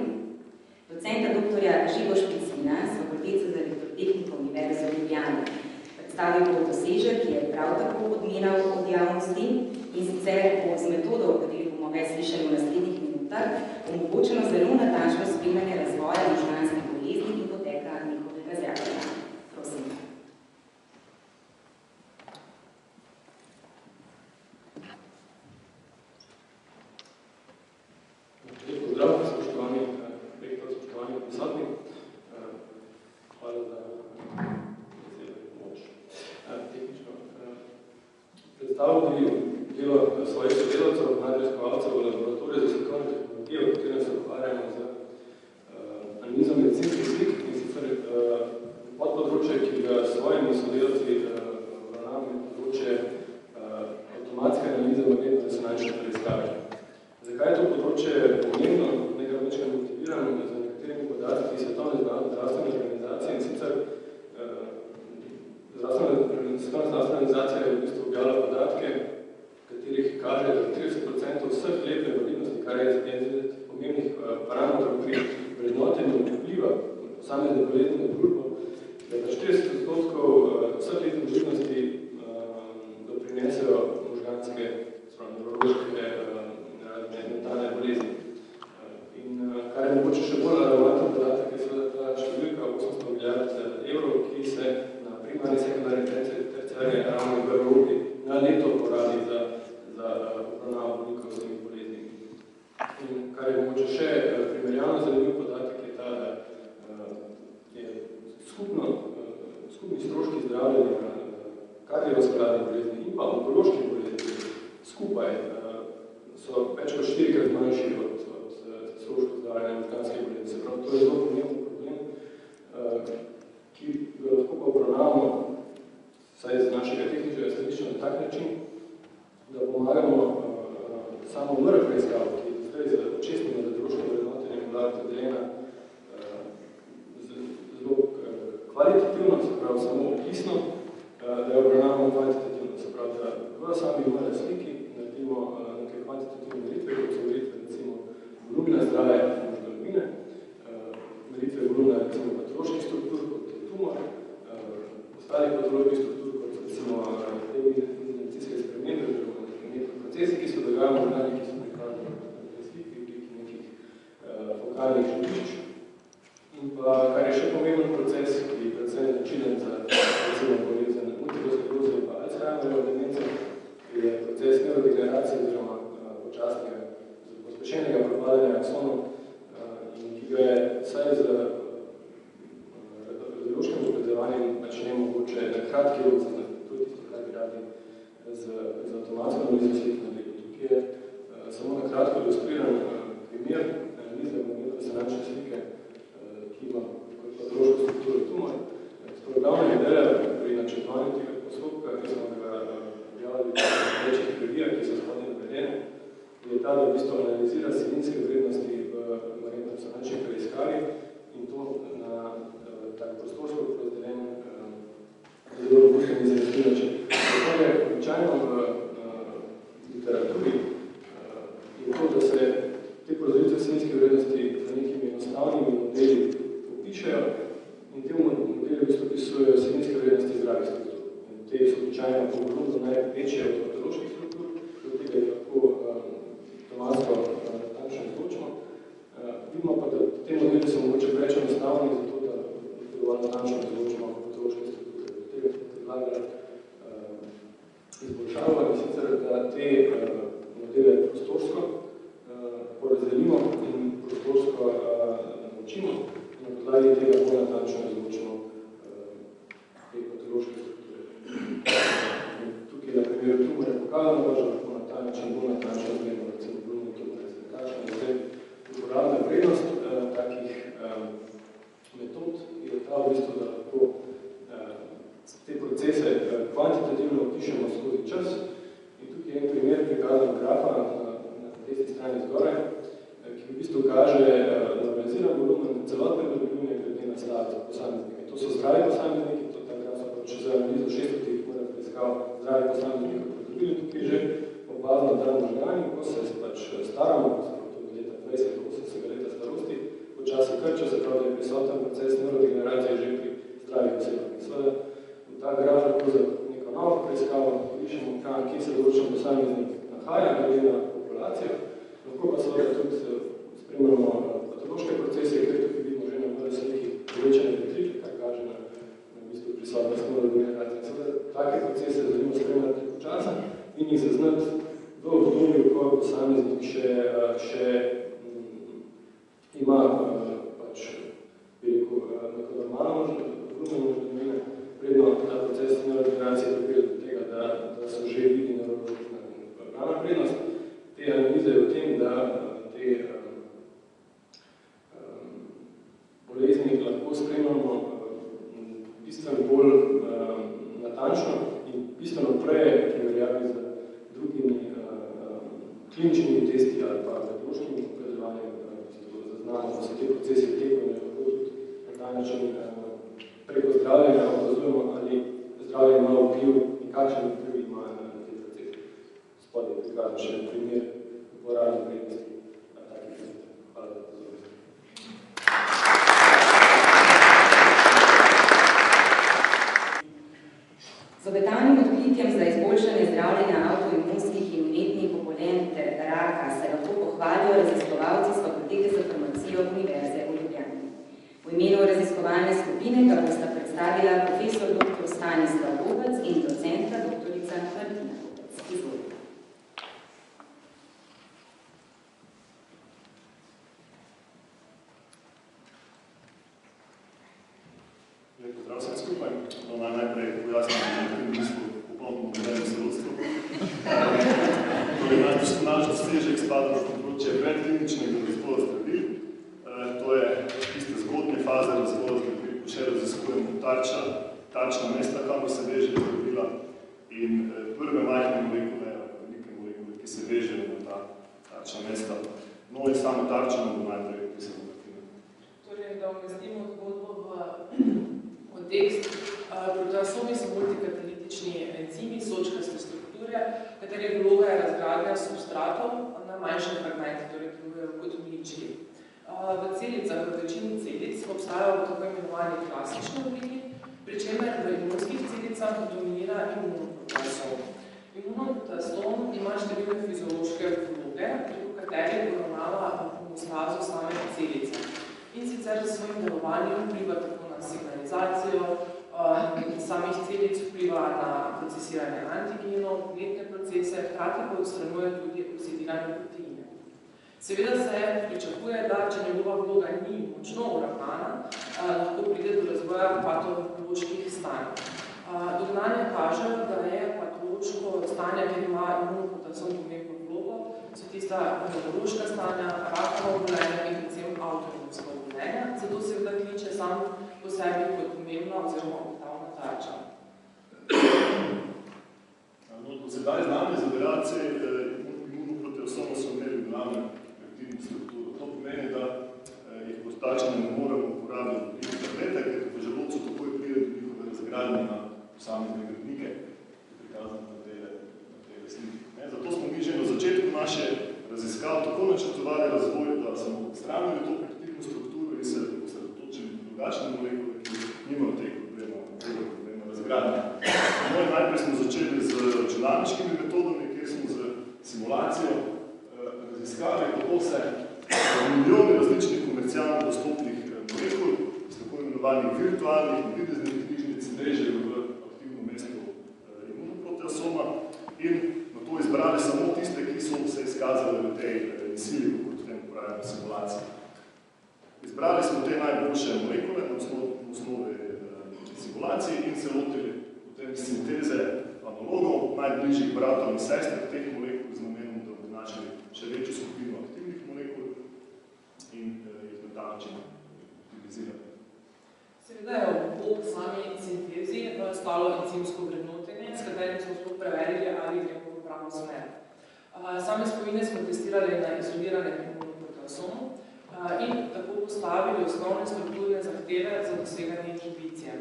docenta doktorja Žigo Špicina z Fakultete za elektrotehniko Univerze v Ljubljani. Predstavil bo dosežek, ki je prav tako odmeral od javnosti in sicer bo z metodo, o kateri bomo več slišali v naslednjih minutah, omogočeno zelo natančno spremljanje razvoja možganskih bolezni in poteka njihovega zdravljenja. Prosim. Pozdrav, spoštovani rektor, spoštovani prisotni. Hvala za pomoč. Tehnično. Predstavljam delo svojih sodelavcev, raziskovalcev v laboratoriju za slikovno tehnologijo, v katerem se ukvarjamo z analizo medicinskih slik in sicer podpodročje, ki ga s svojimi sodelavci obravnavamo, področje avtomatske analize magnetno-resonančne preiskave. Zakaj je to področje pomembno, nekaj večkrat motivirano z nekaterimi podatki Svetovne zdravstvene organizacije in sicer Svetovna organizacija je v bistvu objavila podatke, katerih kaže, da 30% vseh let invalidnosti, kar je eden od pomembnih parametrov pri vrednotenju vpliva posamezne bolezni na družbo, da 40% vseh let invalidnosti doprinesejo možganske, nevrološke mentalne bolezni. In kar je mogoče še bolj alarmanten podatek, je seveda ta številka 800 milijard evrov, ki se na primarni, sekundarni, terciarni ravni v Evropi na leto porabi za obravnavo bolnikov s temi boleznimi. In kar je mogoče še primerjalno zanimiv podatek je ta, da je skupni stroški zdravljenja kardiovaskularnih bolezni in pa onkoloških bolezni skupaj so več kot 4-krat manjši od stroškov zdravljenja možganske bolezni. Se pravi, to je zelo pomemben problem, ki ga lahko pa obravnavamo, saj z našega tehničnega stališča na tak način, da pomagamo samo MR preiskavo, ki je zdaj z očestnim radiološkim vrednotenjem bila opredeljena zelo kvalitativno, se pravi samo opisno, da jo obravnavamo kvantitativno. Se pravi, da v sami MR sliki naredimo nekaj kvantitativne meritve, kot so meritve recimo volumina zdrave možganovine, meritve volumina recimo patoloških struktur, kot je tumor, ostalih patoloških struktur, kot so recimo medicinske spremembe, neki procesi, ki se dogajajo v možganih, ki so prikladni v sliki, v obliki nekih fokalnih žarišč. In pa, kar je še pomemben proces, ki je predvsem značilen za recimo bolezen multiple skleroze in pa Alzheimerjeva demence, je proces neurodegeneracije oziroma počasnega, pospešenega propadanja aksonov, in ki ga je vsaj z radiološkim dokazovanjem pač ne mogoče na kratki rok, to je tisto, kar bi radi z avtomatsko analizo slik naredili. Tukaj je samo na kratko ilustriran primer analize magnetno-resonančne slike, ki ima kot patološko strukturo tumor. Torej, glavna ideja pri načrtovanju tega postopka, ki smo ga objavili v večjih revijah, ki so spodnje navedene, je ta, da v bistvu analizira selinske vrednosti v magnetno-resonančni preiskavi in to na tak prostorsko razdeljen zelo robusten izraziti način. Zato je običajno v literaturi je to, da se te prozorice selinske vrednosti za nekimi enostavnimi modeli opišejo in te modeli v bistvu opisujejo te so običajno po volumu največje od patoloških struktur, do tega jih lahko avtomatsko natančno izločimo. Vidimo pa, da te modeli so mogoče preveč enostavni, zato da dovolj natančno izločimo patološke strukture. Do tega smo predlagali izboljšavo, in sicer, da te modele prostorsko porazdelimo in prostorsko naučimo in na podlagi tega bolj natančno izločimo te patološke strukture. Tukaj na primeru tumore pokazano, da lahko na ta način bolj natančno izgledamo, recimo volumen tumore. Kakšna je zdaj uporabna vrednost takih metod je ta v bistvu, da lahko te procese kvantitativno opišemo skozi čas. In tukaj je en primer prikazan grafa na desni strani zgoraj, ki v bistvu kaže normaliziran volumen celotne vodovine glede na starost posameznike. To so zdravi posamezniki, to ta graf so pač za analizo 600 moram preiskav zdravi posamezniki pridobili. Tukaj že opazno, da možgani, ko se pač staramo, ko se tudi leta 20, 80 leta starosti, počasi krče, se pravi, da je prisoten proces neurodegeneracije že pri zdravih osebah. Seveda, v ta graf lahko za neko novo preiskavo pišemo, kje se določen posameznik nahaja, glede na populacijo. Lahko pa seveda tudi spremljamo patološke procese, ker tukaj vidimo že na mnoge sliki povečane vetrike, kar kaže na bistvu prisotnost neurodegeneracije. Seveda, take procese želimo spremljati preko časa in jih zaznati v obdobju, ko posameznik še ima pač, bi rekel, neko normalno moždovine, predno ta proces neurodegeneracije pripelje do tega, da so že vidi neurologična. Glavna prednost te analize je v tem, da te bolezni lahko spremljamo bistveno bolj natančno in bistveno prej, ki verjavi z drugimi kliničnimi testi ali pa radiološkimi opazovanjem, zaznamo, da so te procesi tekom in lahko tudi na ta način preko zdravljenja opazujemo, ali zdravljenje ima vpliv in kakšen vpliv ima na te procese. Spodaj prikazam še primer uporabne vrednosti na takih testih. Hvala za pozornost. Z obetavnim odkritjem za izboljšanje zdravljenja avtoimunskih in vnetnih obolenj ter raka se lahko pohvalijo raziskovalci s Fakultete za farmacijo Univerze v Ljubljani. V imenu raziskovalne skupine ga bosta predstavila profesor dr. Stanislav Bobec in docentka dr. Martina Bobec. Izvolite. Lep pozdrav vsem skupaj. Naj najprej pojasnim, da je v bistvu popolno moderno sorodstvo. Naš dosežek spada na področje predkliničnega razvoja zdravil. To je tiste zgodnje faze razvoja zdravil, ko še raziskujemo tarčna mesta, kamor se vežejo zdravila in prve majhne molekule, velike molekule, ki se vežejo na ta tarčna mesta. No in samo tarčo bomo najprej opisali Martina. Torej, da umestimo zgodbo v kontekst, proteasomi so multikatalitični enzimi sočkaste strukture, katerih vloga je razgradnja substratov na manjše fragmente, torej delujejo kot milički. V celicah, v večini celic, obstajajo tako imenovani klasični obliki, pri čemer v imunskih celicah dominira imunoproteasom. Imunoproteasom ima številne fiziološke vloge, preko katerih poravnava homeostazo same celice. In sicer s svojim delovanjem vpliva tako na signalizacijo samih celic, vpliva na procesiranje antigenov, vnetne procese, hkrati pa odstranjuje tudi oksidirane proteine. Seveda se pričakuje, da če njegova vloga ni močno uravnana, lahko pride do razvoja patoloških stanj. Dognanja kažejo, da je patološko stanje, kjer ima imunoproteasom pomembno vlogo, so tista neurološka stanja, rakava obolenja in predvsem avtoimunska obolenja, zato seveda kliče sam po sebi kot pomembna oziroma obetavna tarča. Do sedaj znane iz operacije imunoproteasoma so imeli glavne aktivne strukture. To pomeni, da jih kot tarča ne moremo uporabiti v tablete, ker po želodcu takoj pride do njihove razgradnje na posamezne gradnike, ki je prikazano na tej sliki. Zato smo mi že na začetku naše raziskav tako načrtovali razvoj, da smo odstranili to peptidno strukturo in se osredotočili na drugačne molekule, ki nimajo tega problema razgradnje. Moj imenovanih virtualnih in videznih knjižnic mreže v aktivno mesto imunoproteasoma in na to izbrali samo tiste, ki so se izkazali v tej sili, kot v tem pravimo, simulaciji. Izbrali smo te najboljše molekule na osnovi simulacij in se lotili potem sinteze analogov, najbližjih bratov in sester teh molekul z namenom, da bi našli še večjo skupino aktivnih molekul in jih na ta način optimizirali. Seveda je ob sami sintezi stalo encimsko vrednotenje, s katerim smo sploh preverili, ali gremo v pravo smer. Same spojine smo testirali na izoliranem imunoproteasomu in tako postavili osnovne strukturne zahteve za doseganje inhibicije.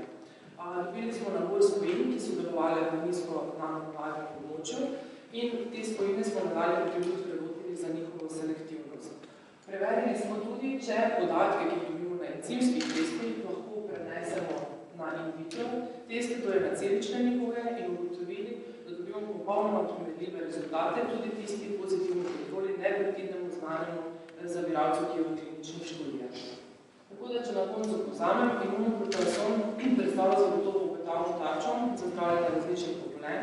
Dobili smo nabor spojin, ki so delovali na nizko nanomolarnem območju in te spojine smo nadalje potem tudi prelotili za njihovo selektivnost. Preverili smo tudi, če podatke, ki jih dobimo na encimskih testih, lahko prenesemo na in vitro teste, to je na celične nivoje, in ugotovili, da dobimo popolnoma primerljive rezultate, tudi tisti pozitivni kontroli nepeptidnemu znanemu zaviralcu, ki je v kliničnih študijah. Tako da, če na koncu povzamem, imunoproteasom predstavlja zagotovo obetavno tarčo za zdravljenje različnih obolenj.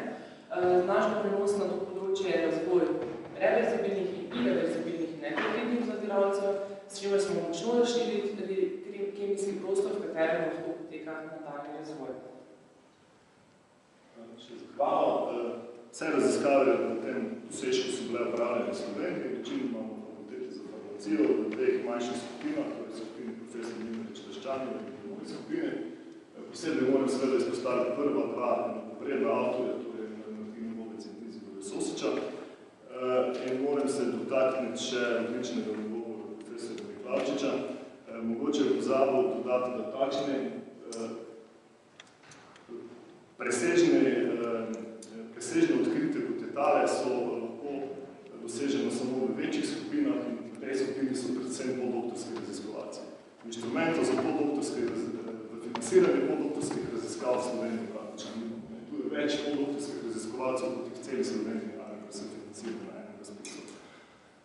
Naš prenos na to področje je razvoj reverzibilnih in irreverzibilnih nepeptidnih zaviralcev, s čimer smo močno razširili kemijski prostor, v katerem lahko poteka nadaljnji razvoj. Še zahvala. Vse raziskave v tem dosežku so bile opravljene v Sloveniji, večino imamo fakulteti za farmacijo v dveh manjših skupinah, torej skupini profesor Nimerič Leščani in moje skupine. Posebej moram seveda izpostaviti prva dva vredna avtorja, torej Martin Bobec in Izidor Sosiča. In moram se dotakniti še odličnega nagovora profesora Miklavčiča. Mogoče je pozabil dodati, da takšne presežne odkrite kot je tale so lahko dosežene samo v večjih skupinah in v tej skupini so predvsem podoktorski raziskovalci. Inštrumentov za financiranje podoktorskih raziskav v Sloveniji praktično ni. Tu je več podoktorskih raziskovalcev kot jih v celi Sloveniji, ali pa se financira na enem razpisu.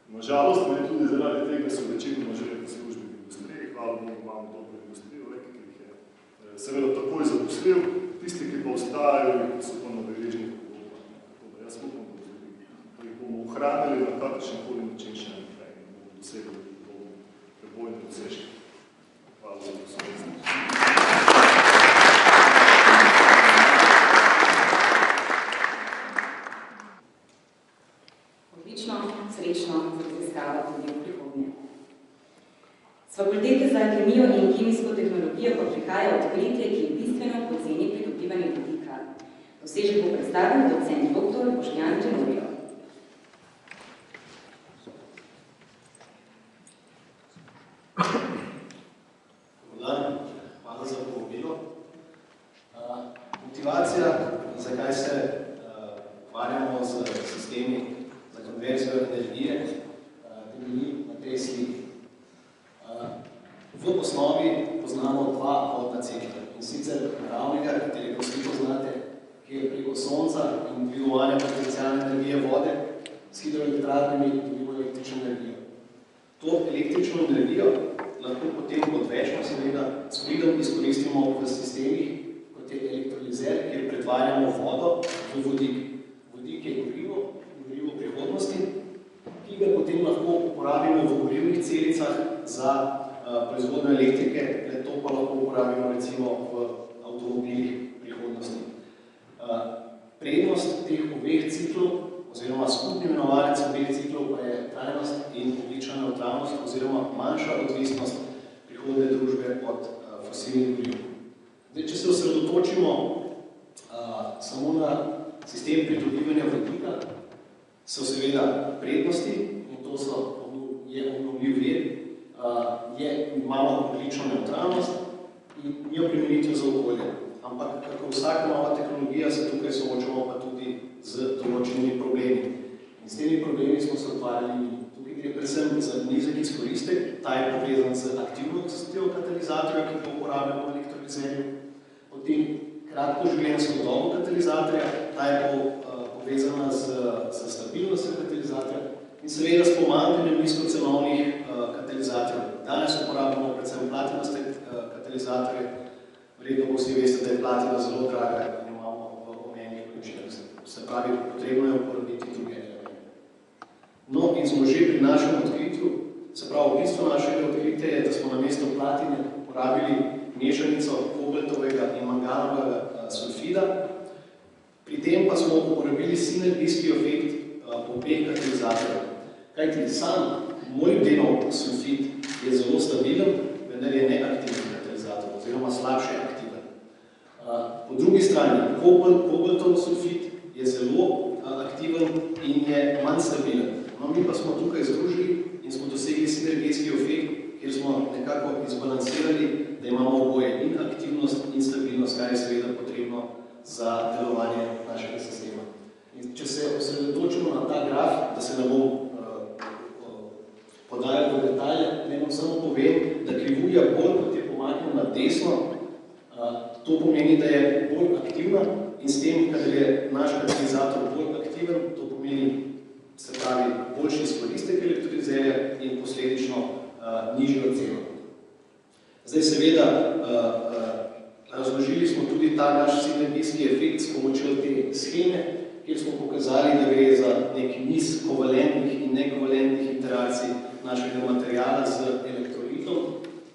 Nažalost, tudi zaradi tega so večinoma že v službi v industriji, hvala Bogu, imamo dobro industrijo, ki jih je seveda takoj zaposlil, tisti, ki pa ostajajo, so pa na verižnih pogodbah. Jaz upam, da jih bomo ohranili na kakršenkoli način še naprej in bomo dosegli prebojne dosežke. Hvala za pozornost. Odlično, srečno za raziskavo tudi v prihodnje. S Fakultete za kemijo in kemijsko tehnologijo pa prihaja odkritje, ki je bistveno poceni pridobivanje vodika. Dosežek bo predstavil docent dr. Boštjan Černurjo. Hvala za povabilo. Motivacija, zakaj se ukvarjamo z sistemi za konverzijo energije, temelji na tej sliki. V osnovi poznamo dva vodna cikla, in sicer naravnega, katerega vsi poznate, ki je preko sonca in dvigovanja potencialne energije vode s hidroelektrarnami dobimo električno energijo. To električno energijo lahko potem odvečno seveda s pridom izkoristimo v sistemih, kot je elektrolizer, kjer pretvarjamo vodo v vodik. Vodik je gorivo prihodnosti, ki ga potem lahko uporabimo v gorivnih celicah za proizvodnjo elektrike, to pa lahko uporabimo recimo v avtomobilih prihodnosti. Prednost teh obeh ciklov oziroma skupni imenovalec obeh ciklov pa je trajnost in ogljična nevtralnost oziroma manjša odvisnost prihodne družbe od fosilnih goriv. Če se osredotočimo samo na sistem pridobivanja vodika, so seveda prednosti, in to je obnovljiv vir, imamo ogljično nevtralnost in njo primenitev za okolje. Ampak, kako vsaka nova tehnologija, se tukaj soočamo pa tudi z določenimi problemi. In s temi problemi smo se ukvarjali mi. Tukaj gre predvsem za nizek izkoristek, ta je povezan z aktivnostjo katalizatorja, ki ga uporabljamo v elektrolizerju. Potem kratko življenjsko dobo katalizatorja, ta je povezana z stabilnostjo katalizatorja in seveda s pomanjkanjem nizkocenovnih katalizatorjev. Danes uporabljamo predvsem platinaste katalizatorje, katalizatorje. Verjetno pa vsi veste, da je platina zelo draga in imamo v omenjenih količinah. Se pravi, potrebno je uporabiti druge elemente. No, in smo že pri našem odkritju, se pravi, bistvo našega odkritja je, da smo namesto platine uporabili mešanico kobaltovega in manganovega sulfida. Pri tem pa smo uporabili sinergijski efekt obeh katalizatorjev. Kajti sam molibdenov sulfid je zelo stabilen, vendar je neaktiven katalizator, oziroma slabše aktiven. Po drugi strani, kobaltov sulfid je zelo aktiven in je manj stabilen. No, mi pa smo tukaj združili in smo dosegli sinergijski efekt, kjer smo nekako izbalansirali, da imamo oboje in aktivnost in stabilnost, kar je seveda potrebno za delovanje našega sistema. In če se osredotočimo na ta graf, da se ne bom podajal v detalje, ne vam samo povem, da krivulja bolj kot je pomaknjena na desno, to pomeni, da je bolj aktivna in s tem, kadar je naš katalizator bolj aktiven, to pomeni, se pravi, boljši izkoristek elektrizerja in posledično nižjo ceno. Zdaj seveda, razložili smo tudi ta naš sinergijski efekt s pomočjo te scheme, kjer smo pokazali, da gre za nek niz kovalentnih in nekovalentnih interakcij našega materiala z elektrolitom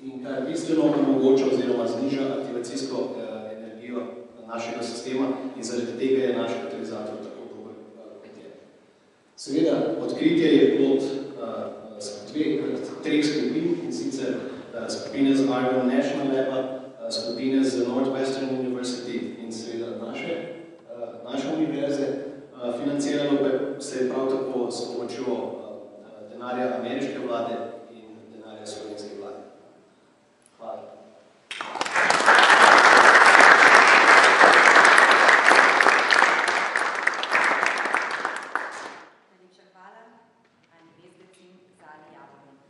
in kar bistveno omogoča oziroma zniža aktivacijsko energijo našega sistema in zaradi tega je naš katalizator tako dober, kot je. Seveda, odkritje je plod treh skupin, in sicer skupine z Argonne National Laba, skupine z Northwestern University in seveda naše univerze. Financirano pa se je prav tako s pomočjo denarja ameriške vlade in denarja slovenske vlade. Hvala. Najlepša hvala, Ani Bezbec in Zali Javornik.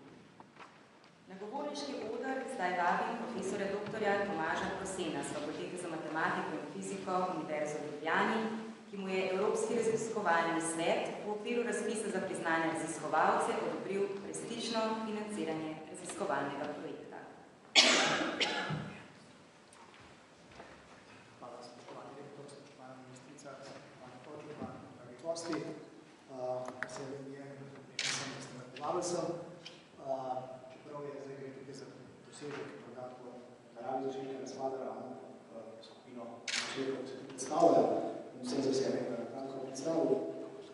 Na govorniški oder zdaj vabim profesora dr. Tomaža Prosena z Fakultete za matematiko in fiziko Univerze v Ljubljani, ki mu je Evropski raziskovalni svet v okviru razpisa za priznanje raziskovalce odobril prestižno financiranje raziskovalnega projekta. Hvala, spoštovani rektor, spoštovana ministrica, spoštovani podžupan, dragi gosti. Veseli mi je, da ste me povabili sem. Čeprav je zdaj gre tukaj za dosežek podatkov naravi zaščitnega razpada ravno skupino dosežkov, ki se tu predstavlja. Vsem za sebe kratko predstavil.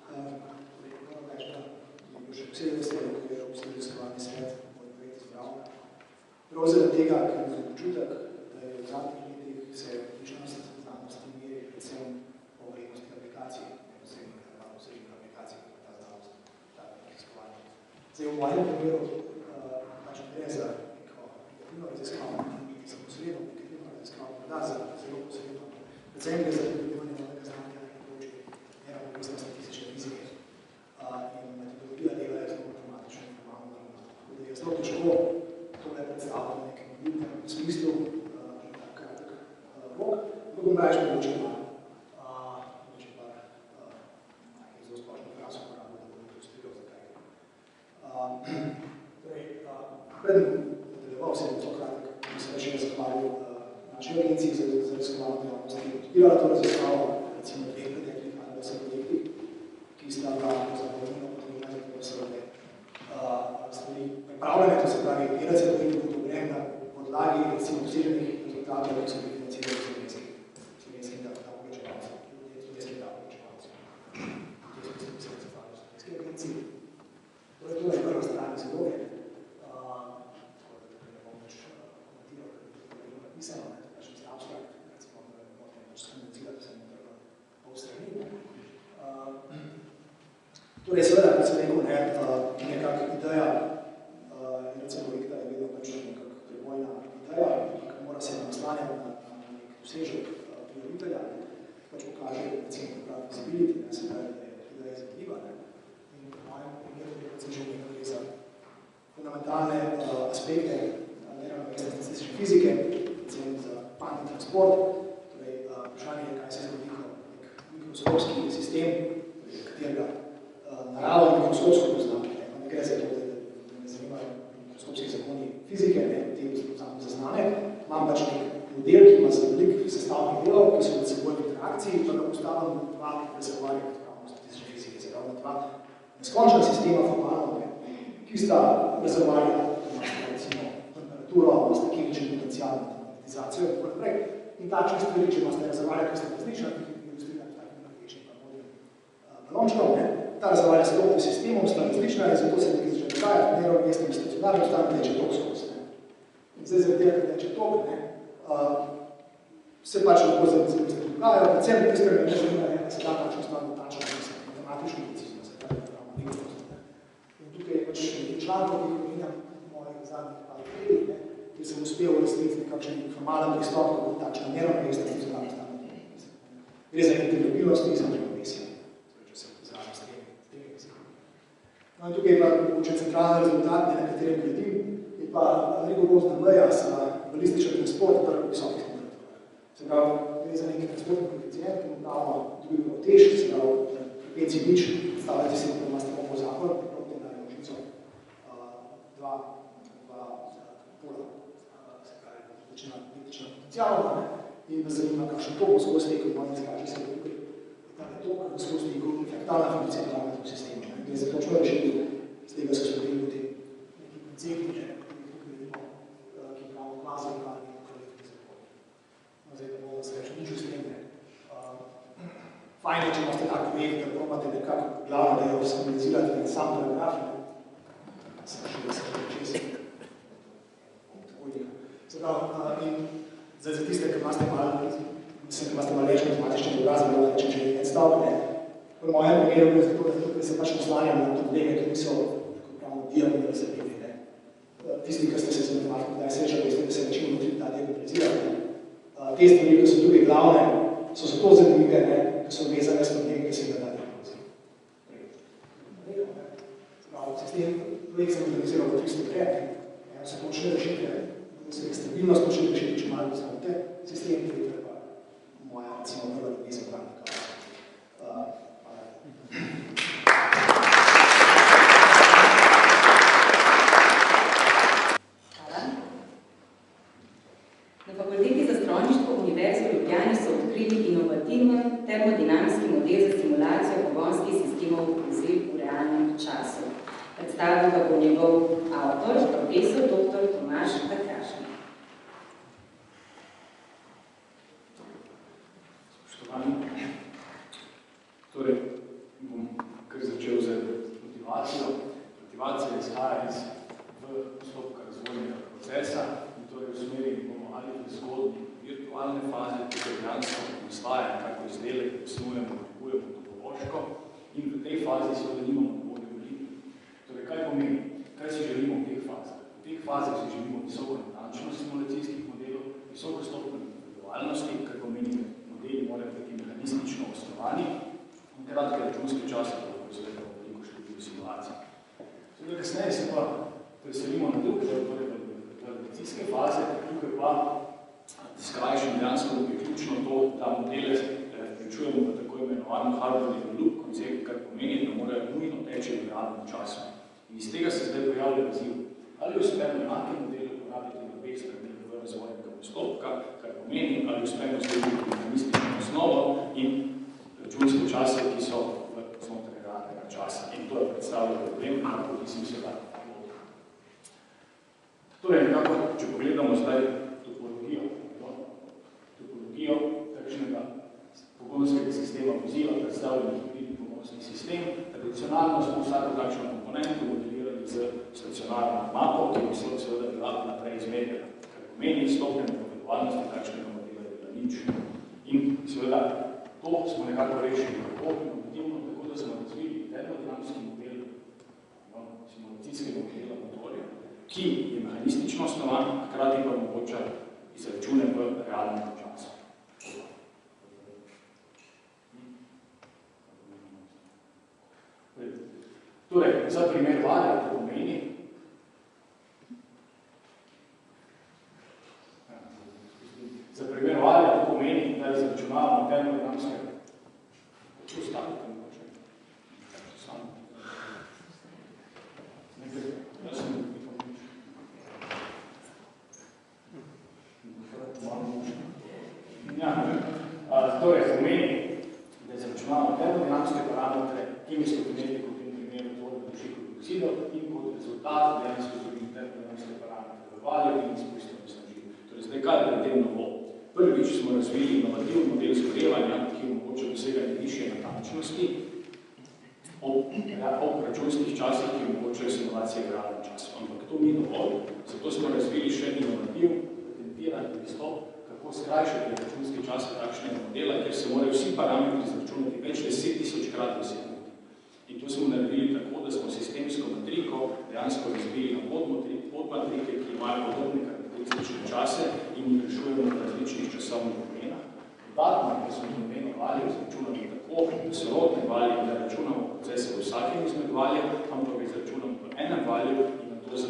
Moram reči, da je bil še posebej vesel, ko je Evropski raziskovalni svet moj projekt izbral. Prav zaradi tega, ker imam občutek, da je v zadnjih letih se odličnost znanosti meri predvsem po vrednosti aplikacij, ne posebnih aplikacij, kot ta znanost, ta raziskovanje. Zdaj, v mojem primeru pač gre za neko negativno raziskavo, ki za posredno negativno raziskavo, morda za zelo posredno. Predvsem gre za pridobivanje novega znanja na področju neravnovesne statistične fizike in metodologija dela je zelo matematično in formalno naravna. Tako da je zelo težko tole predstavljati v nekem ljubnem smislu, na kratek rok, ampak bom raje mogoče par zelo splošno frazo uporabil, da bom ilustriral, zakaj gre. Torej, preden nadaljeval se bom zelo kratek, bi se še zahvalil naši agenciji za raziskovalno dejavnost, ki je odpirala to raziskavo, recimo dveh preteklih ali 20 projektih, ki sta bila zapovedno potrebna, zato da so bile stvari pripravljene, to se pravi, IRC projektov odobren na podlagi recimo doseženih rezultatov, ki so bili financirani slovenskih davkoplačevalcev, slovenskih davkoplačevalcev. V tem smislu bi se zahvalil slovenski agenciji. Torej, to je prva stran izloge, tako da ne bom več komentiral, ker je bilo napisano, abstrakt, recimo, da morate pač skomunicirati, se ne treba pol strani. Torej, seveda, kot sem rekel, nekak ideja IRC projekta je vedno pač nekak prebojna ideja, ki mora se naslanjati na nek dosežek prijavitelja, pač pokaže, recimo, pravi visibility, se pravi, da je ideja izvedljiva. In v mojem primeru je predvsem že nekaj gre za fundamentalne aspekte neravnovesne statistične fizike, recimo za kvantni transport, torej vprašanje je, kaj se zgodi, ko nek mikroskopski sistem, katerega narava mikroskopsko poznam, ne gre za to, da me zanimajo mikroskopski zakoni fizike, ne, te samo zaznane, imam pa model, ki ima za velikih sestavnih delov, ki so med seboj v interakciji, pa ga postavljamo dva rezervoarja odpravno statistične fizike, se pravi dva neskončna sistema formalno, ki sta rezervoarja, recimo temperaturo, imate kemični potencial, matematizacijo in tako naprej. In takšne stvari, če imate rezervoarja, ki sta različna, ki je ilustrira takih energetičnih balončkov, ta rezervoarja s tokom sistemom sta različna in zato se nekaj začne dogajati, neravnovesnim stacionarnim stanjem teče tok skozi. In zdaj zaradi tega, ker teče tok, se pač lahko zavesti dogajajo, predvsem tiste, ki ne zanima, da se da takšno stvar dotača, da se matematično precizno, se pravi, da imamo nekaj. In tukaj je pač nekaj člankov, ki jih omenjam mojih zadnjih par letih, kjer sem uspel razviti nekakšen formalen pristop, kako takšna neravnovesna stacionarna stanje. Gre za integrabilnost in za ravnovesje. No in tukaj je pa mogoče centralni rezultat, na katerem gradim, je pa rigorozna meja za balističen transport pri visokih temperaturah. Se pravi, gre za neki transportni koeficient, ki imamo drugi ravnotež, se pravi, frekvenciji nič, predstavljate si, da imate bomo zakon, pripravite na množico dva pola, se pravi, večina električna potencijalna, in da zanima, kakšen tok bo skozi tekel, pa ne izkaže se tukaj. Ta tok bo skozi tekel, fraktalna funkcija parametrov sistema. Gre za točno rešitev, z tega so spremljali v tem neki koncepti, ki vidimo, ki imamo kvazi lokalni in kolektivni zakon. No, zdaj pa bomo se reči nič v tem. Fajn je, če imate tak projekt, da probate nekako glavno, da jo stabilizirate in sam paragraf. Sem še da se čez. Tako je. In zdaj za tiste, ki imate malo več matematičnih obrazov, da če en stavek, v mojem primeru je zato, da se pač poslanjam na probleme, ki niso diagonalno razredili. Tisti, ki ste se z matematiko kdaj srečali, veste, da se večino ta diagonalizira. Te stvari, ki so tukaj glavne, so zato zanimive, ki so vezane s problemi, ki se ga da diagonalizira. Sistem projekt sem organiziral v 300 krat, se počne rešiti, da se stabilnost počne rešiti, če malo znate, sistem, ki je pa moja, recimo, prva ljubezen pravnika. Na Fakulteti za strojništvo Univerze v Ljubljani so odkrili inovativni termodinamski model za simulacijo pogonskih sistemov vozil v realnem času. Predstavil ga bo njegov avtor, profesor dr. Tomaž Takrašnik. Spoštovani, torej bom kar začel z motivacijo. Motivacija izhaja iz postopka razvojnega procesa in torej v smeri bomo ali v zgodni virtualne faze, ki se dejansko nastaja kako izdelek, snujemo, kupujemo topološko in v tej fazi seveda nimamo dovolj volitev. Torej, kaj pomeni? Kaj si želimo v teh fazah? V teh fazah si želimo visoko natančnost simulacijskih modelov, visoko stopnjo individualnosti, kar pomeni, da modeli morajo biti mehanistično osnovani in kratke računske čase, da lahko izvedemo veliko število simulacij. Sedaj kasneje se pa preselimo na drug del, torej validacijske faze, tukaj pa skrajšam dejansko, da bi ključno to, da modele vključujemo v tako imenovano hardware loop koncept, kar pomeni, da morajo nujno teči v realnem času. In iz tega se zdaj pojavlja izziv. Ali uspemo enake modele uporabiti na obeh straneh v razvojnega postopka, kar pomeni, ali uspemo slediti mehanistično osnovo in računske čase, ki so v znotraj realnega časa. In to je predstavljalo problem, kako mislim se da. Torej, nekako, če pogledamo zdaj topologijo takšnega pogonskega sistema vozila, predstavljamo hibridni pogonski sistem. Tradicionalno smo vsako takšno komponento modelirali z stacionarno mapo, ki bi seveda bila naprej izmerjena, kar pomeni stopnja individualnosti takšnega modela je bila nič. In seveda to smo nekako rešili tako inovativno, tako da smo razvili termodinamski model simulacijskega modela motorja, ki je mehanistično osnovan, hkrati pa omogoča izračune v realnem času. Torej, za primer valja to pomeni, da izračunavamo termodinamske postavke. Malo možno. Ja, torej, pomeni, da izračunavamo termodinamske parametre, kemijsko kinetiko, v tem primeru tvorbe dušikov oksidov in kot rezultat dejansko dobimo termodinamske parametre v valju in izpustno snažilo. Torej, zdaj kaj je pri tem novo? Prvič smo razvili inovativni model zgorevanja, ki omogoča doseganje višje natančnosti ob računskih časih, ki omogočajo simulacije v realnem času. Ampak to ni dovolj, zato smo razvili še inovativ, patentiran pristop, kako skrajšati računske čase takšnega modela, ker se morajo vsi parametri izračunati več 10.000 krat v sekundi. In to smo naredili tako, da smo sistemsko matriko dejansko razbili na podmatrike, ki imajo podobne karakteristične čase in jih rešujemo na različnih časovnih domenah. Dodatno, ker smo domeno valjev izračunali tako, da so rodne valje, da računamo procese v vsakem izmed valjev, ampak ga izračunamo v enem valju in na to za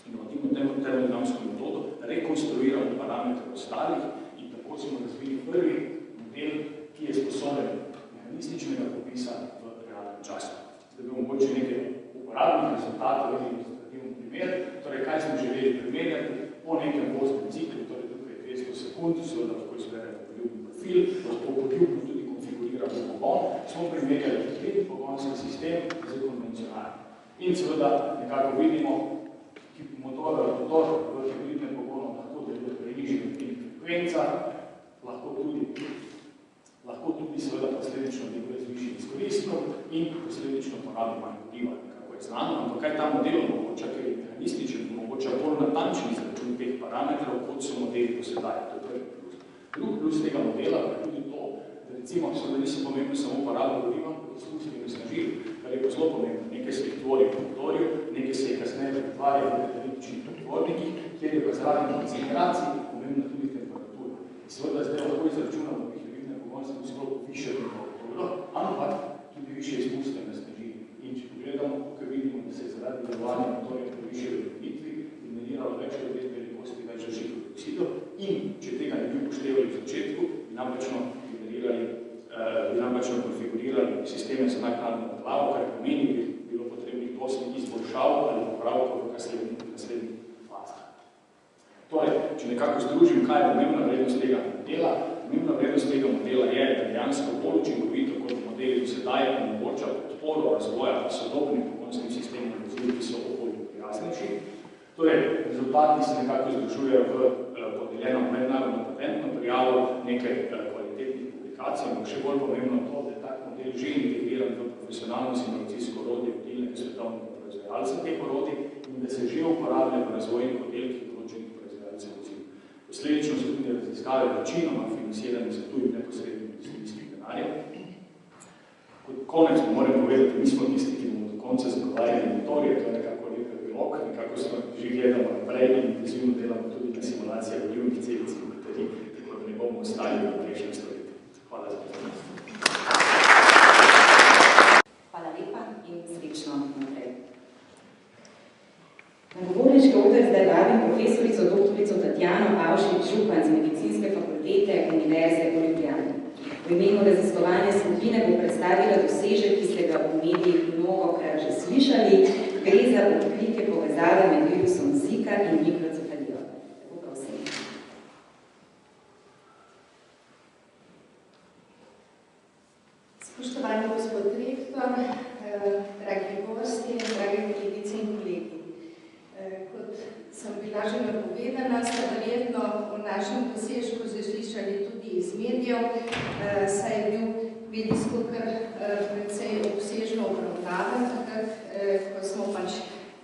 inovativno termodinamsko metodo rekonstruiramo parametre ostalih in tako smo razvili prvi model, ki je sposoben mehanističnega popisa v realnem času. Zdaj bi mogoče nekaj uporabnih rezultatov in ilustrativni primer. Torej, kaj smo želeli primerjati po nekem voznem ciklu, torej tukaj 200 sekund, seveda lahko izberemo poljubni profil, lahko poljubno tudi konfiguriramo pogon, smo primerjali hibridni pogonski sistem z konvencionalnim. In seveda nekako vidimo, motor v hibridnem pogonu lahko deluje pri nižjih frekvencah, lahko tudi seveda posledično deluje z višjim izkoristkom in posledično porabi manj goriva, nekako je znano, ampak kaj ta model omogoča, ker je mehanističen, omogoča bolj natančen izračun teh parametrov, kot so modeli do sedaj, to je prvi plus. Drugi plus tega modela pa je tudi to, da recimo seveda niso pomembni samo poraba goriva, kot izpustili in snažili, kar je pa zelo pomembno. Nekaj se jih tvori v motorju, nekaj se jih kasneje pretvarja v katalitičnih pretvornikih, kjer je pa zaradi koncentracij pomembna tudi temperatura. In seveda zdaj lahko izračunamo hibridne pogonske vzrok više temperaturo, ampak tudi više izpustene snažili. In če pogledamo, tukaj vidimo, da se je zaradi delovanja motorja pri višji velikosti generiralo več krat velikosti več dušikov oksidov in če tega ne bi upoštevali v začetku, bi napačno konfigurirali sisteme za naknadno odlavo, kar pomeni, bi bilo potrebnih dosti izboljšav ali popravkov v naslednjih fazah. Torej, če nekako združim, kaj je pomembna vrednost tega modela, pomembna vrednost tega modela je, da dejansko bolj učinkovito kot modeli do sedaj omogoča podporo razvoja sodobnih pogonskim sistemov vozil, ki so okolju prijaznejši. Torej, rezultati se nekako združujejo v podeljeno mednarodno patentno prijavo nekaj kvalitetnih publikacij, ampak še bolj pomembno to, da je tak model že integriran v profesionalno simulacijsko orodje vodilnega svetovnega proizvajalca teh orodij in da se že uporablja v razvojnih oddelkih določenih proizvajalcev vozil. Posledično so tudi raziskave večinoma financirane za tuji neposrednim industrijskim denarjem. Kot konec moram povedati, mi smo tisti, ki bomo do konca zagovarjali motorje, to je nekako lep epilog, nekako smo že gledamo naprej in intenzivno delamo tudi na simulacijah vljivnih celic in baterij, tako da ne bomo ostali v prejšnjem stoletju. Hvala za pozornost. Hvala lepa in srečno naprej. Na govorniški oder zdaj vabim profesorico doktorico Tatjano Avšič-Župan z Medicinske fakultete Univerze v Ljubljani. V imenu raziskovanja skupine bo predstavila dosežek, ki ste ga v medijih mnogokrat že slišali, gre za odkritje povezave med virusom Zika in mikrocefalijo. Tako prosim. Spoštovani gospod rektor, dragi gosti, dragi kolegice in kolegi. Kot sem bila že napovedana, ste verjetno o našem dosežku že slišali tudi iz medijev, saj je bil medijsko kar precej obsežno obravnavan, takrat, ko smo pač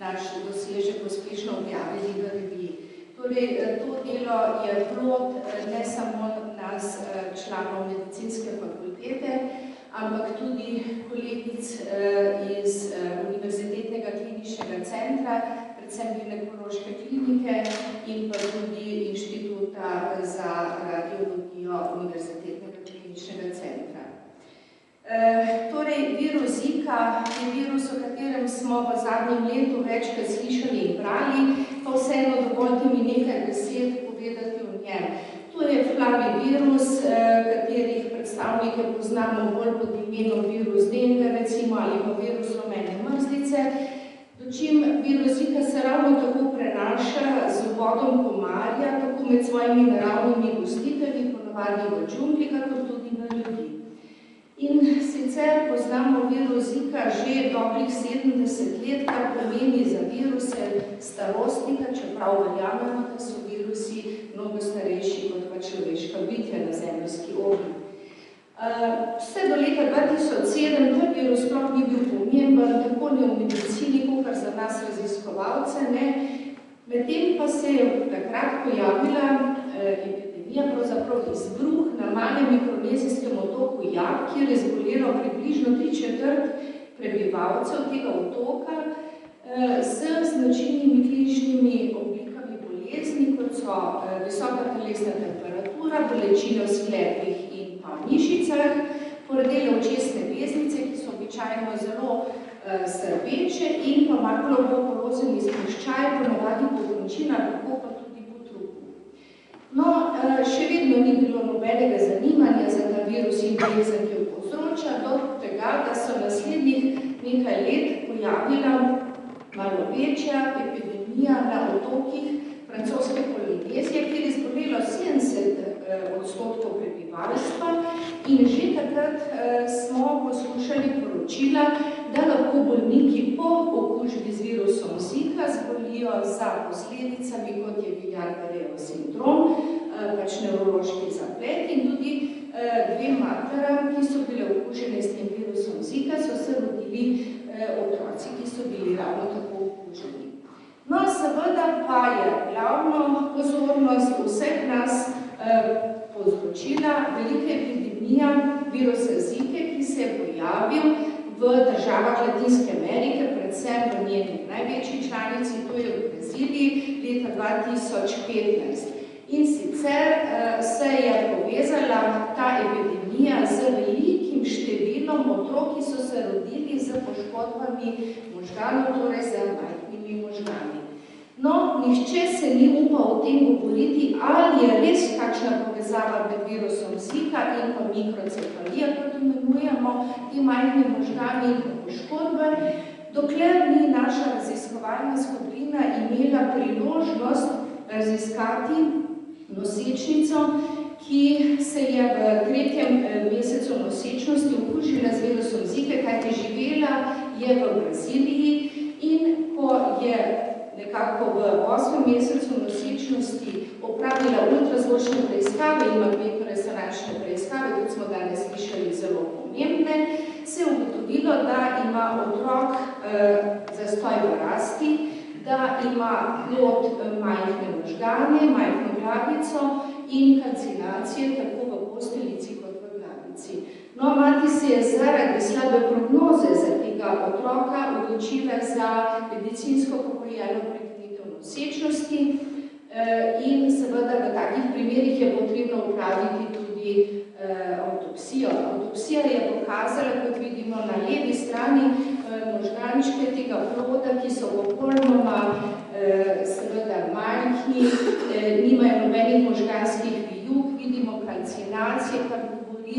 naš dosežek uspešno objavili v reviji. Torej, to delo je plod ne samo nas, članov medicinske fakultete, ampak tudi kolegic iz Univerzitetnega kliničnega centra, predvsem ginekološke klinike in pa tudi Inštituta za radiologijo Univerzitetnega kliničnega centra. Torej, virus Zika je virus, o katerem smo v zadnjem letu večkrat slišali in brali, pa vseeno dovoljte mi nekaj besed povedati o njem. To je flavivirus, katerih predstavnike poznamo bolj pod imenom virus Denga, recimo, ali pa virus rumene mrzlice, dočim virus Zika se ravno tako prenaša z vodom komarja, tako med svojimi naravnimi gostiteljami, ponovadi v džungli, kakor tudi na ljudi. In sicer poznamo virus Zika že dobrih 70 let, kar pomeni za viruse starostnika, čeprav verjamemo, da so virusi mnogo starejši kot pa človeška bitja na zemeljski obli. Vse do leta 2007 ta virus sploh ni bil pomemben, tako ne v medicini, kot za nas raziskovalce, ne. Medtem pa se je takrat pojavila epidemija, pravzaprav izbruh na malem mikronezijskem otoku Jak, kjer je zbolelo približno 3/4 prebivalcev tega otoka z značilnimi kliničnimi oblikami bolezni, kot so visoka telesna temperatura, bolečine v sklepih in pa mišicah, poredele očesne veznice, ki so običajno zelo srbeče in pa makroglobulozeni zmehčaj, ponovadi po končinah, lahko pa tudi po trupu. No, še vedno ni bilo nobenega zanimanja za ta virus in bolezen, ki jo povzroča, do tega, da so naslednjih nekaj let pojavila malo večja epidemija na otokih francoske Polinezije, kjer je zbolelo 70% prebivalstva in že takrat smo poslušali poročila, da lahko bolniki po okužbi z virusom Zika zbolijo za posledicami, kot je Guillain-Barré sindrom, pač nevrološki zaplet in tudi dvem materam, ki so bile okužene s tem virusom Zika, so se rodili otroci, ki so bili ravno tako okuženi. No, seveda pa je glavno pozornost vseh nas povzročila velika epidemija virusa Zike, ki se je pojavil v državah Latinske Amerike, predvsem v njeni največji članici, to je v Braziliji, leta 2015. In sicer se je povezala ta epidemija z velikim številom otrok, ki so se rodili z poškodbami možganov, torej z majhnimi možgani. No, nihče se ni upal o tem govoriti, ali je res kakšna povezava med virusom Zika in pa mikrocefalija, kot imenujemo, te majhne možgani in poškodbe, dokler ni naša raziskovalna skupina imela priložnost raziskati nosečnico, ki se je v 3. mesecu nosečnosti okužila z virusom Zika, kajti živela je v Braziliji in ko je nekako v 8. mesecu nosečnosti opravila ultrazvočne preiskave in magnetno-resonančne preiskave, kot smo danes slišali, zelo pomembne, se je ugotovilo, da ima otrok zastoj v rasti, da ima plod majhne možgane, majhno glavico in kalcinacije tako v posteljici kot v glavici. No, mati se je zaradi slabe prognoze za tega otroka odločila za medicinsko pokojeno prekinitev nosečnosti in seveda v takih primerih je potrebno upraviti tudi avtopsijo. Avtopsija je pokazala, kot vidimo na levi strani, možgančke tega ploda, ki so popolnoma seveda majhni, nimajo nobenih možganskih vijuk, vidimo kalcinacije, kar govori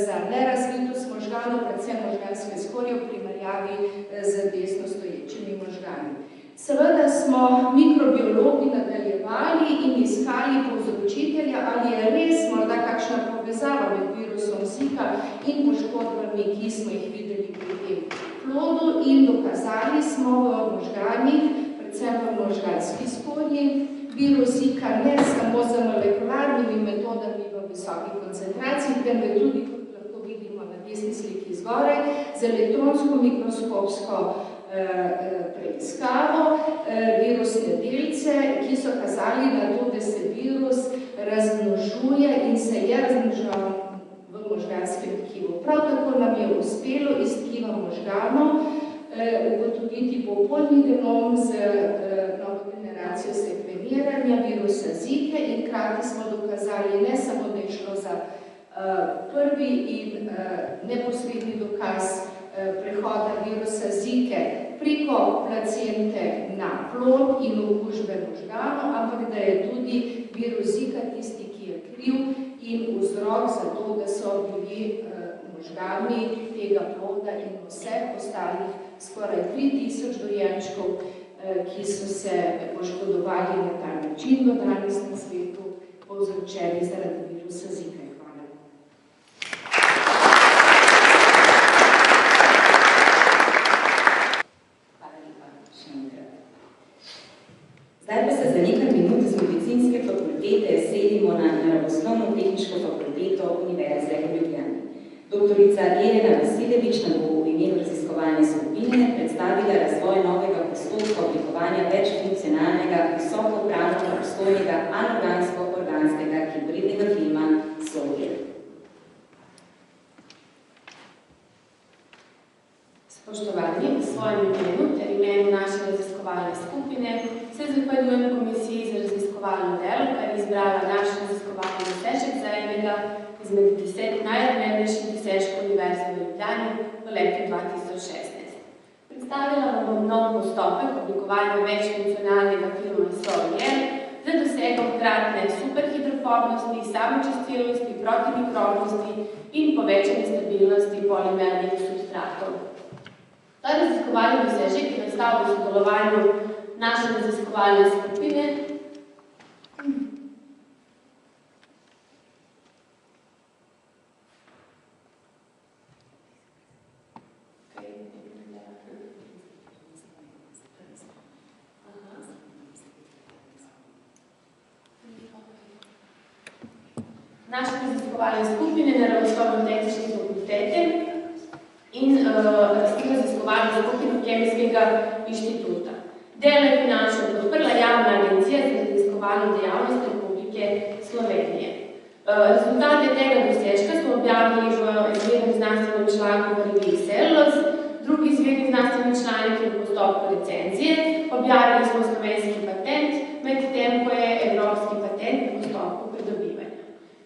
za nerazvitost možganov, predvsem možganske skorje v primerjavi z desno stoječimi možgani. Seveda smo mikrobiologi nadaljevali in iskali povzročitelja, ali je res morda kakšna povezava med virusom Zika in poškodbami, ki smo jih videli pri tem plodu, in dokazali smo v možganih, predvsem v možganski skorji, virus Zika ne samo z molekularnimi metodami v visokih koncentracij, temveč tudi, kot lahko vidimo na desni sliki zgoraj, z elektronsko mikroskopsko preiskavo virusne delce, ki so kazali na to, da se virus razmnožuje in se je razmnoževal v možganskem tkivu. Prav tako nam je uspelo iz tkiva možganov ugotoviti popolni genom z novo generacijo sekveniranja virusa Zike in hkrati smo dokazali ne samo, da je šlo za prvi in neposredni dokaz prehoda virusa Zike preko placente na plod in okužbe možganov, ampak da je tudi virus Zika tisti, ki je kriv in vzrok za to, da so bili možgani tega ploda in vseh ostalih skoraj 3000 dojenčkov, ki so se poškodovali na ta način do danes na svetu, povzročenih zaradi virusa Zika. Hvala. Hvala lepa, še enkrat. Zdaj pa se za nekaj minut z medicinske fakultete selimo na naravoslovno-tehniško fakulteto Univerze v Ljubljani. Doktorica Jelena Vasiljević nam bo v imenu raziskovalne skupine predstavila razvoj novega postopka oblikovanja večfunkcionalnega, visokopravno obstojnega anorgansko-organskega hibridnega filma Solgel. Spoštovani, v svojem imenu ter imenu naše raziskovalne skupine se zahvaljujem Komisiji za raziskovalno delo, kar je izbrala naš raziskovalni dosežek za enega izmed 10 najodmevnejših dosežkov Univerze v Ljubljani v letu 2016. Predstavila vam bom nov postopek oblikovanja večfunkcionalnega filma Solgel za dosego hkratne superhidrofobnosti, samočistilnosti, protimikrovnosti in povečanje stabilnosti polimernih substratov. Ta raziskovalni dosežek je nastal v sodelovanju naše raziskovalne skupine naravoslovno-tehniške fakultete in raziskovalne skupine Kemijskega inštituta. Delo je finančno podprla Javna agencija za raziskovalno dejavnost Republike Slovenije. Rezultate tega dosežka smo objavili v izvednem znanstvenem članku v reviji Cellulose, drugi izvedni znanstveni članek je v postopku recenzije, objavili smo slovenski patent, medtem ko je evropski patent v postopku pridobivanja.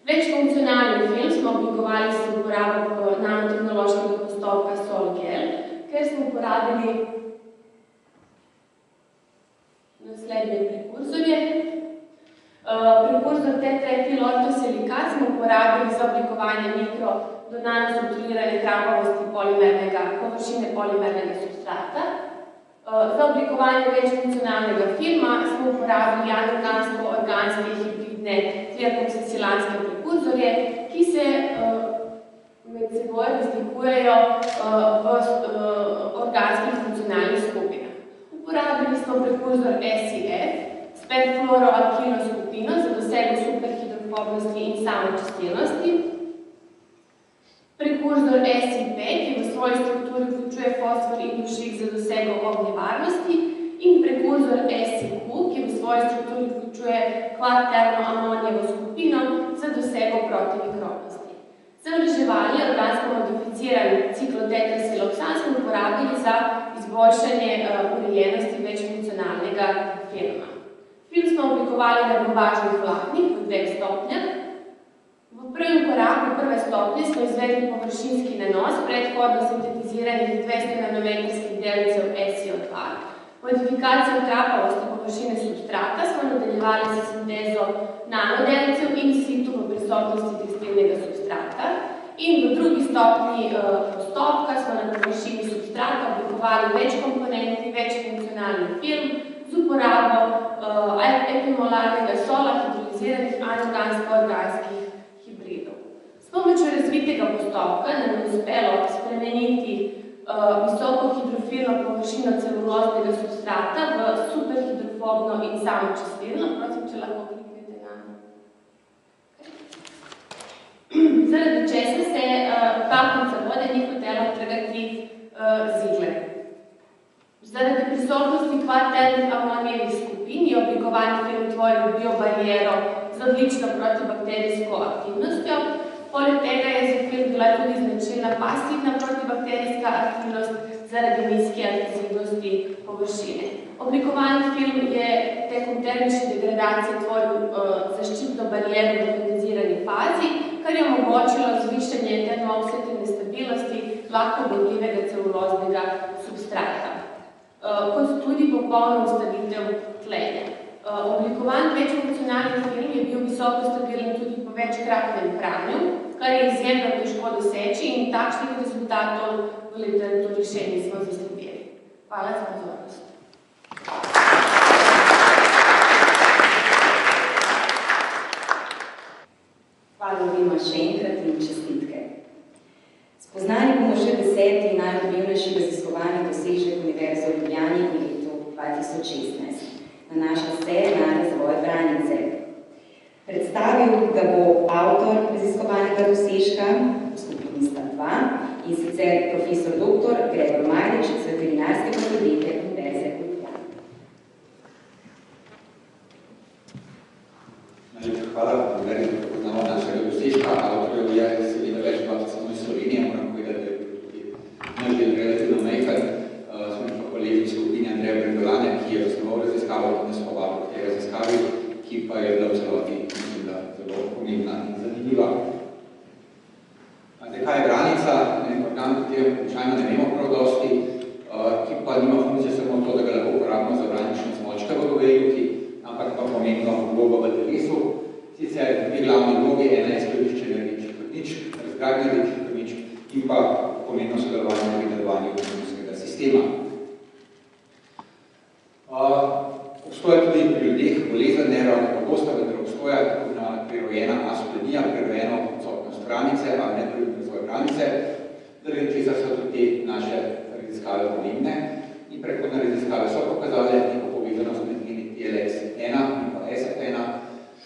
Večfunkcionalni film smo oblikovali s uporabo nanotehnološkega postopka Solgel, ker smo uporabili naslednje prekurzorje. Prekurzor tetraetilortosilikat smo uporabili za oblikovanje mikro do nanostrukturirane krapavosti površine polimernega substrata. Za oblikovanje večfunkcionalnega filma smo uporabili anorgansko-organske hibridne triakoksisilanske prekurzorje, ki se med seboj razlikujejo v organskih funkcionalnih skupinah. Uporabili smo prekurzor SIF s 5-fluoroalkilno skupino za dosego superhidrofobnosti in samočistilnosti. Prekurzor SIP, ki v svoji strukturi vključuje fosfor in dušik za dosego ognjevarnosti, in prekurzor SIQ, ki v svoji strukturi vključuje kvaterno-amonijevo skupino za dosego protimikrovnosti. Za vzdrževanje organsko modificiran ciklotetrasiloksan smo uporabili za izboljšanje urejenosti večfunkcionalnega filma. Film smo oblikovali na bombažnih vlaknih v 2 stopnjah. V prvem koraku prve stopnje smo izvedli površinski nanos predhodno sintetiziranih 200 nanometrskih delcev SiO2. Modifikacijo krapavosti površine substrata smo nadaljevali s sintezo nanodelcev in situ v prisotnosti tekstilnega substrata. In v drugi stopnji postopka smo na površini substrata oblikovali večkomponentni, večfunkcionalni film z uporabo epimolarnega sola hidroliziranih anorgansko-organskih hibridov. S pomočjo razvitega postopka nam je uspelo spremeniti visoko hidrofilno površino celuloznega substrata v superhidrofobno in samočistilno. Prosim, če lahko kliknete na. Zaradi česa se kapnica vode ni hotela trgati z igle. Zaradi prisotnosti kvaternih amonijevih skupin je oblikovan film tvoril biobariero z odlično protibakterijsko aktivnostjo. Poleg tega je za film bila tudi značilna pasivna protibakterijska aktivnost zaradi nizke adhezivnosti površine. Oblikovan film je tekom termične degradacije tvoril zaščitno bariero v kondenzirani fazi, kar je omogočilo zvišanje termooksidativne stabilnosti lahko bodljivega celuloznega substrata, kot tudi popolno ustavitev tlenja. Oblikovan večfunkcionalni film je bil visoko stabilen tudi po večkratnem pranju, kar je izjemno težko doseči in takšnih rezultatov v literaturi še nismo zasledili. Hvala za pozornost. Hvala obima še enkrat in čestitke. Spoznali bomo še 10. najodmevnejši raziskovalni dosežek Univerze v Ljubljani v letu 2016. Nanaša se na razvoj Branice. Predstavil ga bo avtor raziskovalnega dosežka, v skupini sta dva, in sicer profesor dr. Gregor Marič z Veterinarske fakultete Univerze v Ljubljani. Najlepša hvala, da prepoznamo našega dosežka. Avtorjev je seveda več samo iz Slovenije, moram povedati, da je tudi naš del relativno majhen. Smo pa kolegi v skupini Andreja Brendolane, ki je osnoval raziskavo, ki nas povabil k tej raziskavi, ki pa je bila v celoti, mislim, da zelo pomembna in zanimiva. Kaj je Branica? En organ, katerem običajno ne vemo prav dosti, ki pa nima funkcije samo to, da ga lahko uporabimo za branične smočke v govejuki, ampak pa pomembno vlogo v telesu. Sicer dve glavne vloge, ena je skladiščenje rdečih krvničk, razgradnja rdečih krvničk in pa pomembno sodelovanje pri delovanju imunskega sistema. Obstoja tudi pri ljudeh bolezen, ne ravno pogosta, vendar obstoja tako imenovana prirojena astoplenija, prirojeno odsotnost branice ali nepravilni razvoj branice, zaradi česar so tudi te naše raziskave pomembne. In predhodne raziskave so pokazale neko povezanost med geni TLX1 in pa SF1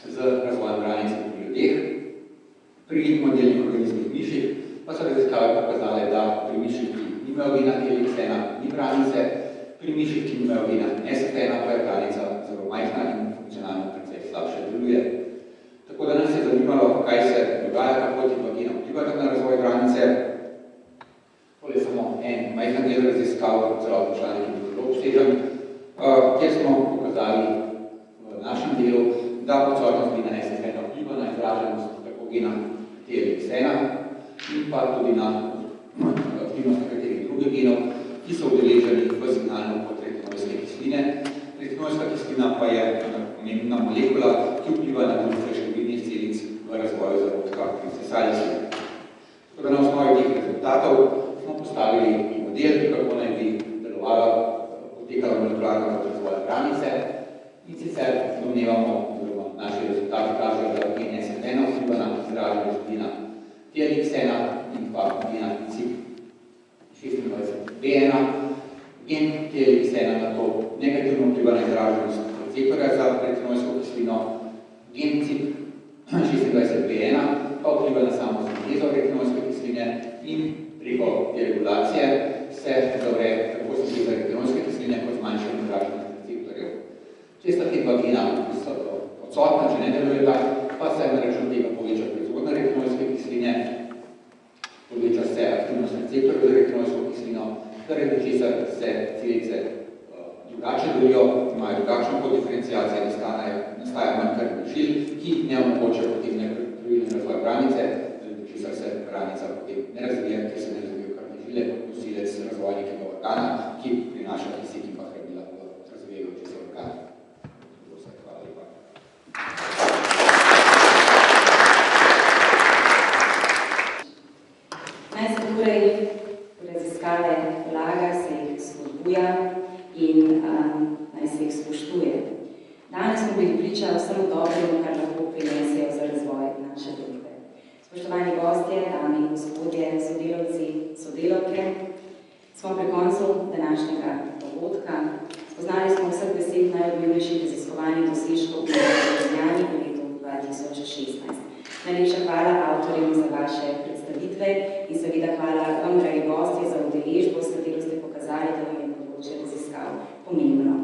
z razvojem branice pri ljudeh. Pri modelnih organizmih miših pa so raziskave pokazale, da pri miših, ki nimajo gena TLX1, ni branice, pri miših, ki nimajo gena SF1, pa je branica zelo majhna in funkcionalno precej slabše deluje. Tako da nas je zanimalo, kaj se dogaja, kako ti pa gena vplivata na razvoj branice. Tole je samo en majhen del raziskav, celotno članek je bil zelo obsežen, kjer smo pokazali v našem delu, da odsotnost gena SF1 vpliva na izraženost tako gena TLX1 in pa tudi na aktivnost nekaterih drugih genov, ki so udeleženi v signalno pot retinojske kisline. Retinojska kislina pa je pomembna molekula, ki vpliva na družbe številnih celic v razvoju zarodka in sesalice. Tako da na osnovi teh rezultatov smo postavili model, kako naj bi potekala molekularna razvoja branice in sicer domnevamo, oziroma naši rezultati kažejo, da gen SF1 vpliva na izraženost gena TLX1 in pa gena CYP26B1. Gen TLX1 na to negativno vpliva na izraženost receptorja za retinojsko kislino, gen CYP26B1 pa vpliva na samo sintezo retinojske kisline in preko te regulacije se zavre tako sinteza retinojske kisline kot zmanjšanje izraženost receptorjev. Če sta te dva gena odsotna, če ne delujeta, pa se na račun tega poveča proizvodnja retinojske kisline, poveča se aktivnost receptorjev za retinojsko kislino, zaradi česar se celice drugače delijo, imajo drugačno kodiferenciacijo, nastaja manj krvničil, ki ne omogočajo potem nepravilni razvoj branice, zaradi česar se branica potem ne razvija, ker se ne razvijajo krvničile kot nosilec razvojnega organa, ki prinaša kisik in pa hranila v razvijajoči se organ. Hvala lepa. Naj se torej raziskave vlaga, se jih spodbuja in naj se jih spoštuje. Danes smo bili priča vsemu dobremu, kar lahko prinesejo za razvoj naše družbe. Spoštovani gostje, dame in gospodje, sodelavci, sodelavke, smo pri koncu današnjega dogodka. Spoznali smo vseh 10 najodmevnejših raziskovanih dosežkov v Ljubljani v letu 2016. Najlepša hvala avtorjem za vaše predstavitve in seveda hvala vam, dragi gostje, za udeležbo, s katero ste pokazali, da vam je področje raziskav pomembno.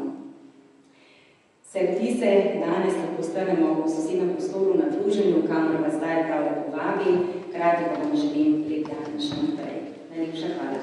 Vse vtise danes lahko strnemo v sosednjem prostoru na druženju, kamor vas zdaj prav lepo vabim, hkrati pa vam želim lep dan še naprej. Najlepša hvala.